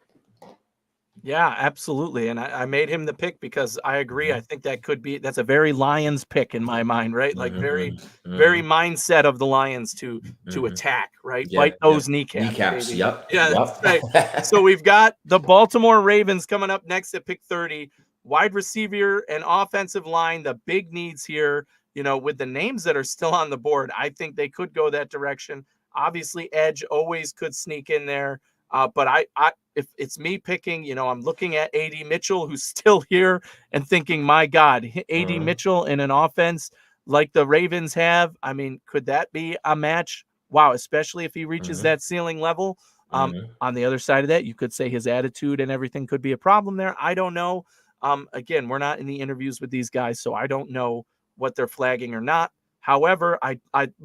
Yeah, absolutely. And I made him the pick because I agree. Mm-hmm. I think that's a very Lions pick in my mind, right? Like very, Mm-hmm. very Mm-hmm. mindset of the Lions to Mm-hmm. attack, right? Yeah, Bite yeah. those kneecaps, Kneecaps. baby. Yep. Yeah, that's right. Yep. So we've got the Baltimore Ravens coming up next at pick 30. Wide receiver and offensive line, the big needs here, with the names that are still on the board, I think they could go that direction. Obviously, edge always could sneak in there. But if it's me picking, I'm looking at AD Mitchell, who's still here, and thinking, my God, AD Mm-hmm. Mitchell in an offense like the Ravens have. I mean, could that be a match? Wow, especially if he reaches Mm-hmm. that ceiling level. Mm-hmm. On the other side of that, you could say his attitude and everything could be a problem there. I don't know. Again, we're not in the interviews with these guys, so I don't know what they're flagging or not. However, I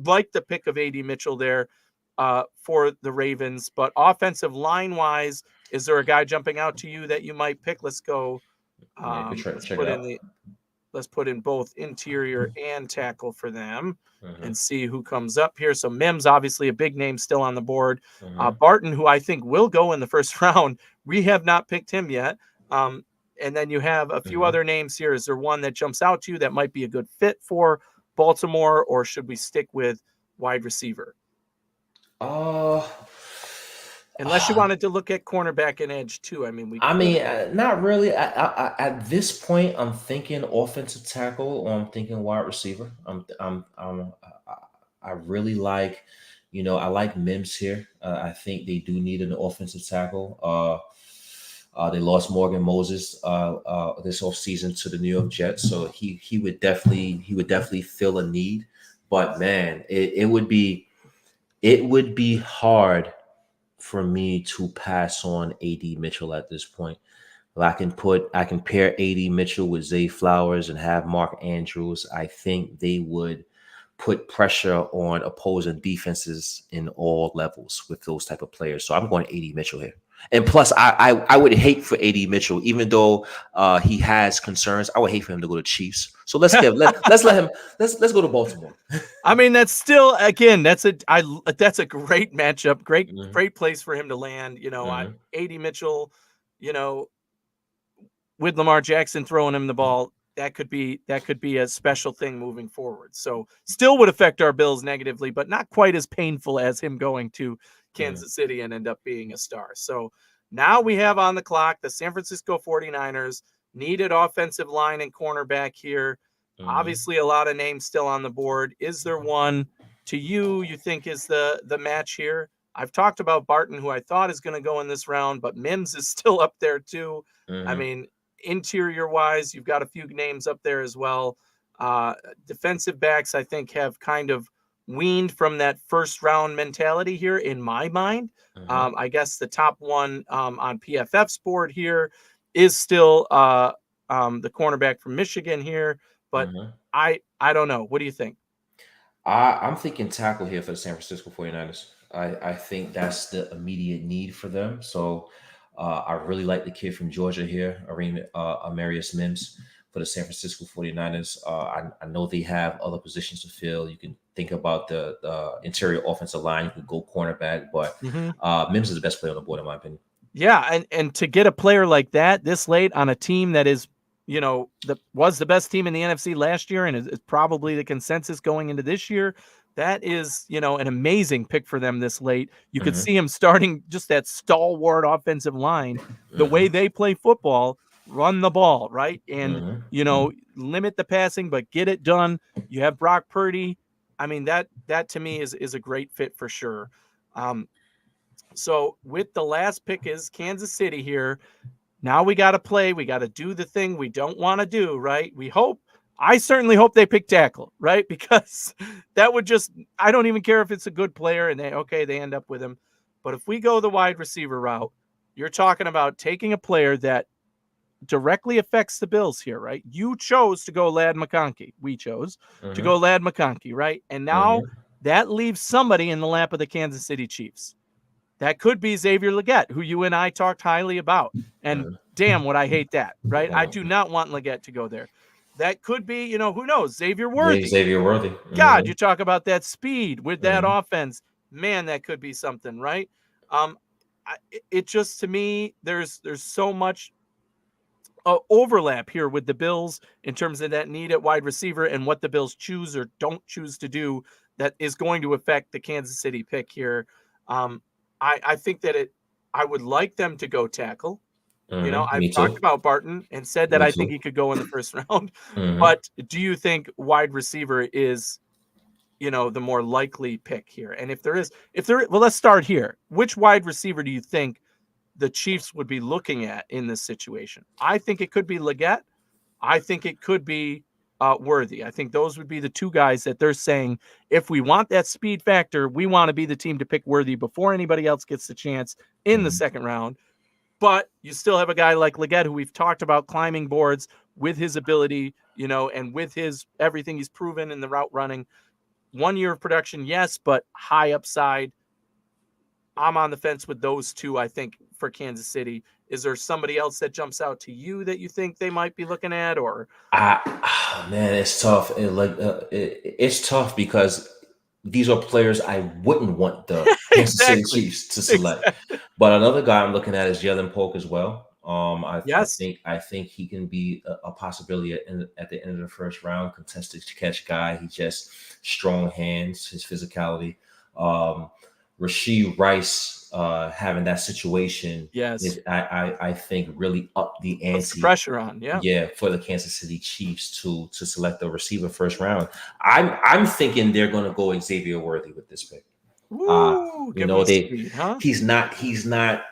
like the pick of AD Mitchell there for the Ravens. But offensive line wise, is there a guy jumping out to you that you might pick? Let's go. Yeah, good check, Let's check it put in out. the let's put in both interior and tackle for them Mm-hmm. and see who comes up here. So Mims, obviously a big name still on the board. Mm-hmm. Barton, who I think will go in the first round. We have not picked him yet. And then you have a few Mm-hmm. other names here. Is there one that jumps out to you that might be a good fit for Baltimore, or should we stick with wide receiver? Uh, Unless you wanted to look at cornerback and edge too. I mean, we I could. mean, not really. At this point, I'm thinking offensive tackle or I'm thinking wide receiver. I really like, I like Mims here. I think they do need an offensive tackle. They lost Morgan Moses this offseason to the New York Jets, so he would definitely fill a need. But man, it would be hard for me to pass on AD Mitchell at this point. I can pair AD Mitchell with Zay Flowers and have Mark Andrews. I think they would put pressure on opposing defenses in all levels with those type of players. So I'm going AD Mitchell here. And plus, I would hate for AD Mitchell, even though he has concerns. I would hate for him to go to Chiefs. So let's let him let's go to Baltimore. I mean, that's still again, that's a great matchup, Hmm. great place for him to land. Hmm. AD Mitchell, you know, with Lamar Jackson throwing him the ball, that could be a special thing moving forward. So still would affect our Bills negatively, but not quite as painful as him going to Hmm. Kansas City and end up being a star. So now we have on the clock the San Francisco 49ers needed offensive line and cornerback here. Hmm. Obviously a lot of names still on the board. Is there one to you think is the match here? I've talked about Barton, who I thought is going to go in this round, but Mims is still up there too. I Hmm. mean, interior wise, you've got a few names up there as well. Defensive backs, I think, have kind of weaned from that first round mentality here in my mind. Hmm. I guess the top one on PFF's board here is still the cornerback from Michigan here, but Hmm. I don't know. What do you think? I'm thinking tackle here for the San Francisco 49ers. I think that's the immediate need for them. So I really like the kid from Georgia here, Amarius Mims for the San Francisco 49ers. I know they have other positions to fill. You can think about the interior offensive line. You could go cornerback, but Mm-hmm. Mims is the best player on the board, in my opinion. Yeah, and to get a player like that this late on a team that is, was the best team in the NFC last year and is probably the consensus going into this year, that is, an amazing pick for them this late. You could Hmm. see him starting just that stalwart offensive line, the way Hmm. they play football, run the ball, right? And, Hmm. limit the passing, but get it done. You have Brock Purdy. I mean, that to me is a great fit for sure. Um, so with the last pick is Kansas City here. Now we got to play. We got to do the thing we don't want to do, right? We hope I certainly hope they pick tackle, right? Because that would just, I don't even care if it's a good player and they end up with him. But if we go the wide receiver route, you're talking about taking a player that directly affects the Bills here, right? You chose to go Ladd McConkey. We chose to Mm-hmm. go Ladd McConkey, right? And now Mm-hmm. that leaves somebody in the lap of the Kansas City Chiefs. That could be Xavier Legette, who you and I talked highly about. And damn, would I hate that, right? I do Mm-hmm. not want Legette to go there. That could be, who knows, Xavier Maybe Worthy. Xavier Worthy. God, Mm-hmm. you talk about that speed with that Mm-hmm. offense. Man, that could be something, right? Um, it just, to me, there's so much overlap here with the Bills in terms of that need at wide receiver and what the Bills choose or don't choose to do that is going to affect the Kansas City pick here. Um, I think that I would like them to go tackle. I've Me talked too. about Barton and said that Me I think too. he could go in the first round. Mm-hmm. But do you think wide receiver is, the more likely pick here? And well, let's start here. Which wide receiver do you think the Chiefs would be looking at in this situation? I think it could be Legette. I think it could be Worthy. I think those would be the two guys that they're saying, if we want that speed factor, we want to be the team to pick Worthy before anybody else gets the chance in the Mm-hmm. second round. But you still have a guy like Legette, who we've talked about climbing boards with his ability, and with his everything he's proven in the route running. 1 year of production, yes, but high upside. I'm on the fence with those two, I think, for Kansas City. Is there somebody else that jumps out to you that you think they might be looking at? Or Man, it's tough. It's tough because these are players I wouldn't want the Kansas City exactly. Chiefs to select. Exactly. But another guy I'm looking at is Jalen Polk as well. Yes. I think he can be a possibility at the end of the first round. Contested catch guy. He just strong hands. His physicality. Um, Rashee Rice having that situation Yes. is I think really up the Puts the ante. pressure on. Yeah. Yeah, for the Kansas City Chiefs to select a receiver first round. I'm thinking they're going to go Xavier Worthy with this pick. Woo! You Give him know, the speed, huh? he's not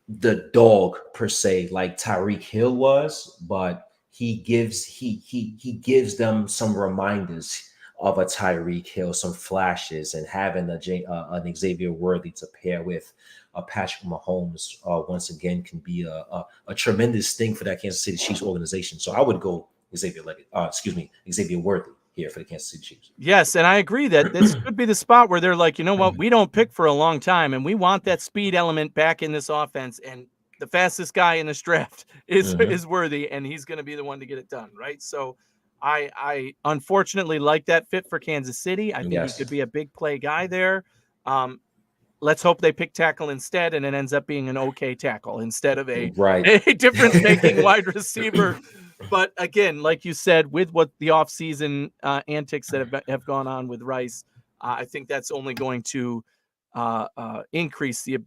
the dog per se like Tyreek Hill was, but he gives them some reminders of a Tyreek Hill, some flashes, and having an Xavier Worthy to pair with a Patrick Mahomes once again can be a tremendous thing for that Kansas City Chiefs organization. So I would go Xavier Worthy here for the Kansas City Chiefs. Yes, and I agree that this could be the spot where they're like, you know what, we don't pick for a long time, and we want that speed element back in this offense. And the fastest guy in this draft is Mm-hmm. is Worthy, and he's going to be the one to get it done, right? So, I unfortunately like that fit for Kansas City. I think he could Yes. be a big play guy there. Um, let's hope they pick tackle instead, and it ends up being an okay tackle instead of a Right. a difference making wide receiver. But again, like you said, with what the offseason antics that have gone on with Rice, I think that's only going to increase the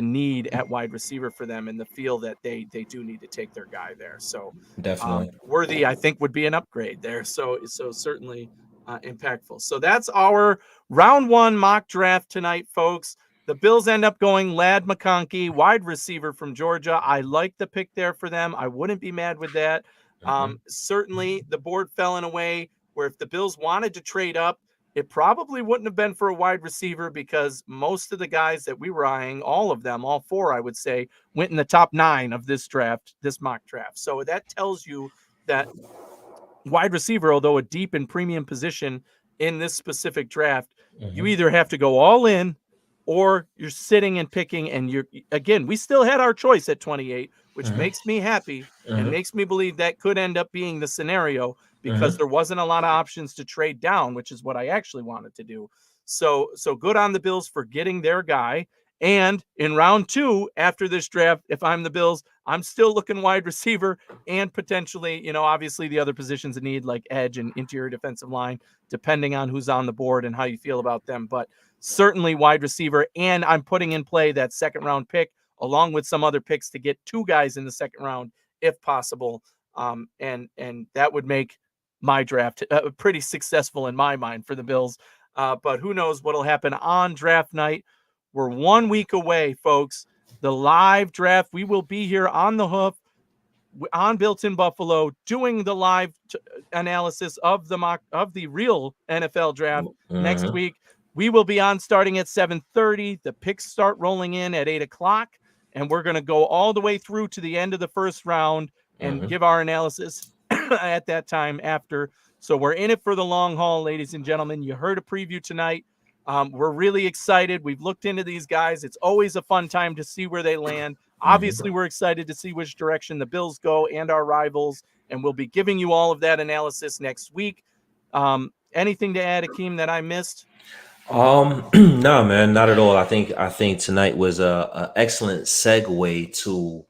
need at wide receiver for them, and the feel that they do need to take their guy there. So Definitely. Worthy, I think, would be an upgrade there. So certainly impactful. So that's our round one mock draft tonight, folks. The Bills end up going Ladd McConkey, wide receiver from Georgia. I like the pick there for them. I wouldn't be mad with that. Mm-hmm. Certainly, the board fell in a way where if the Bills wanted to trade up, it probably wouldn't have been for a wide receiver, because most of the guys that we were eyeing, all of them, all four, I would say, went in the top 9 of this draft, this mock draft. So that tells you that wide receiver, although a deep and premium position in this specific draft, you Mm-hmm. either have to go all in or you're sitting and picking. And again, we still had our choice at 28, which Mm-hmm. makes me happy and Mm-hmm. makes me believe that could end up being the scenario, because Mm-hmm. there wasn't a lot of options to trade down, which is what I actually wanted to do. So good on the Bills for getting their guy. And in round 2, after this draft, if I'm the Bills, I'm still looking wide receiver and potentially, obviously the other positions in need like edge and interior defensive line, depending on who's on the board and how you feel about them. But certainly wide receiver. And I'm putting in play that second round pick along with some other picks to get 2 guys in the second round if possible. And that would make my draft pretty successful in my mind for the Bills. But who knows what'll happen on draft night. We're 1 week away, folks. The live draft. We will be here on the Hoof on Built in Buffalo, doing the live analysis of the real NFL draft next Mhm. week. We will be on starting at 7:30. The picks start rolling in at 8:00, and we're going to go all the way through to the end of the first round and Mhm. give our analysis at that time after. So we're in it for the long haul, ladies and gentlemen. You heard a preview tonight. We're really excited. We've looked into these guys. It's always a fun time to see where they land. Obviously, Mhm. we're excited to see which direction the Bills go and our rivals, and we'll be giving you all of that analysis next week. Anything to add, Akeem, that I missed? No, man, not at all. I think tonight was a excellent segue to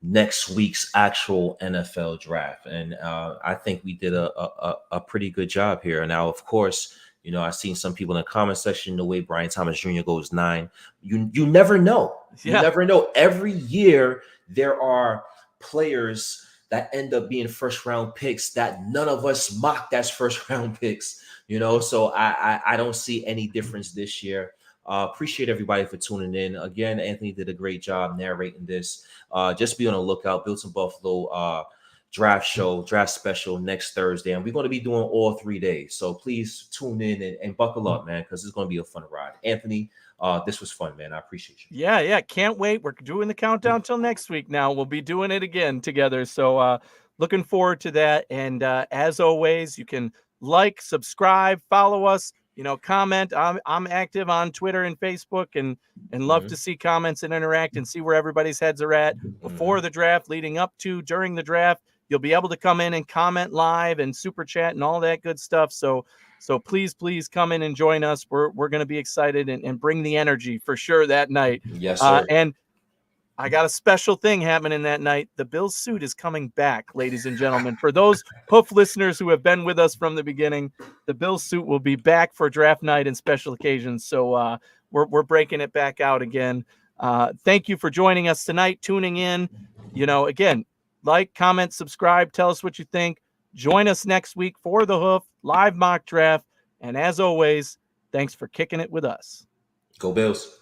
next week's actual NFL draft, and I think we did a pretty good job here. Now, of course, I've seen some people in the comment section the way Brian Thomas Jr. goes 9. You never know. You Yeah. never know. Every year there are players that end up being first round picks that none of us mocked as first round picks. So I don't see any difference this year. Appreciate everybody for tuning in. Again, Anthony did a great job narrating this. Just be on the lookout. Built in Buffalo draft special next Thursday. And we're going to be doing all 3 days. So please tune in and buckle up, man, because it's going to be a fun ride. Anthony, this was fun, man. I appreciate you. Yeah. Can't wait. We're doing the countdown till next week now. We'll be doing it again together. So looking forward to that. And as always, you can like, subscribe, follow us, comment. I'm active on Twitter and Facebook and love to Mhm. see comments and interact and see where everybody's heads are at before Mhm. the draft, leading up to, during the draft. You'll be able to come in and comment live and super chat and all that good stuff. So please come in and join us. We're going to be excited and bring the energy for sure that night. Yes, sir. And I got a special thing happening that night. The Bills suit is coming back, ladies and gentlemen. For those Hoof listeners who have been with us from the beginning, the Bills suit will be back for draft night and special occasions. So we're breaking it back out again. Thank you for joining us tonight, tuning in. Again, like, comment, subscribe, tell us what you think. Join us next week for the Hoof live mock draft. And as always, thanks for kicking it with us. Go Bills.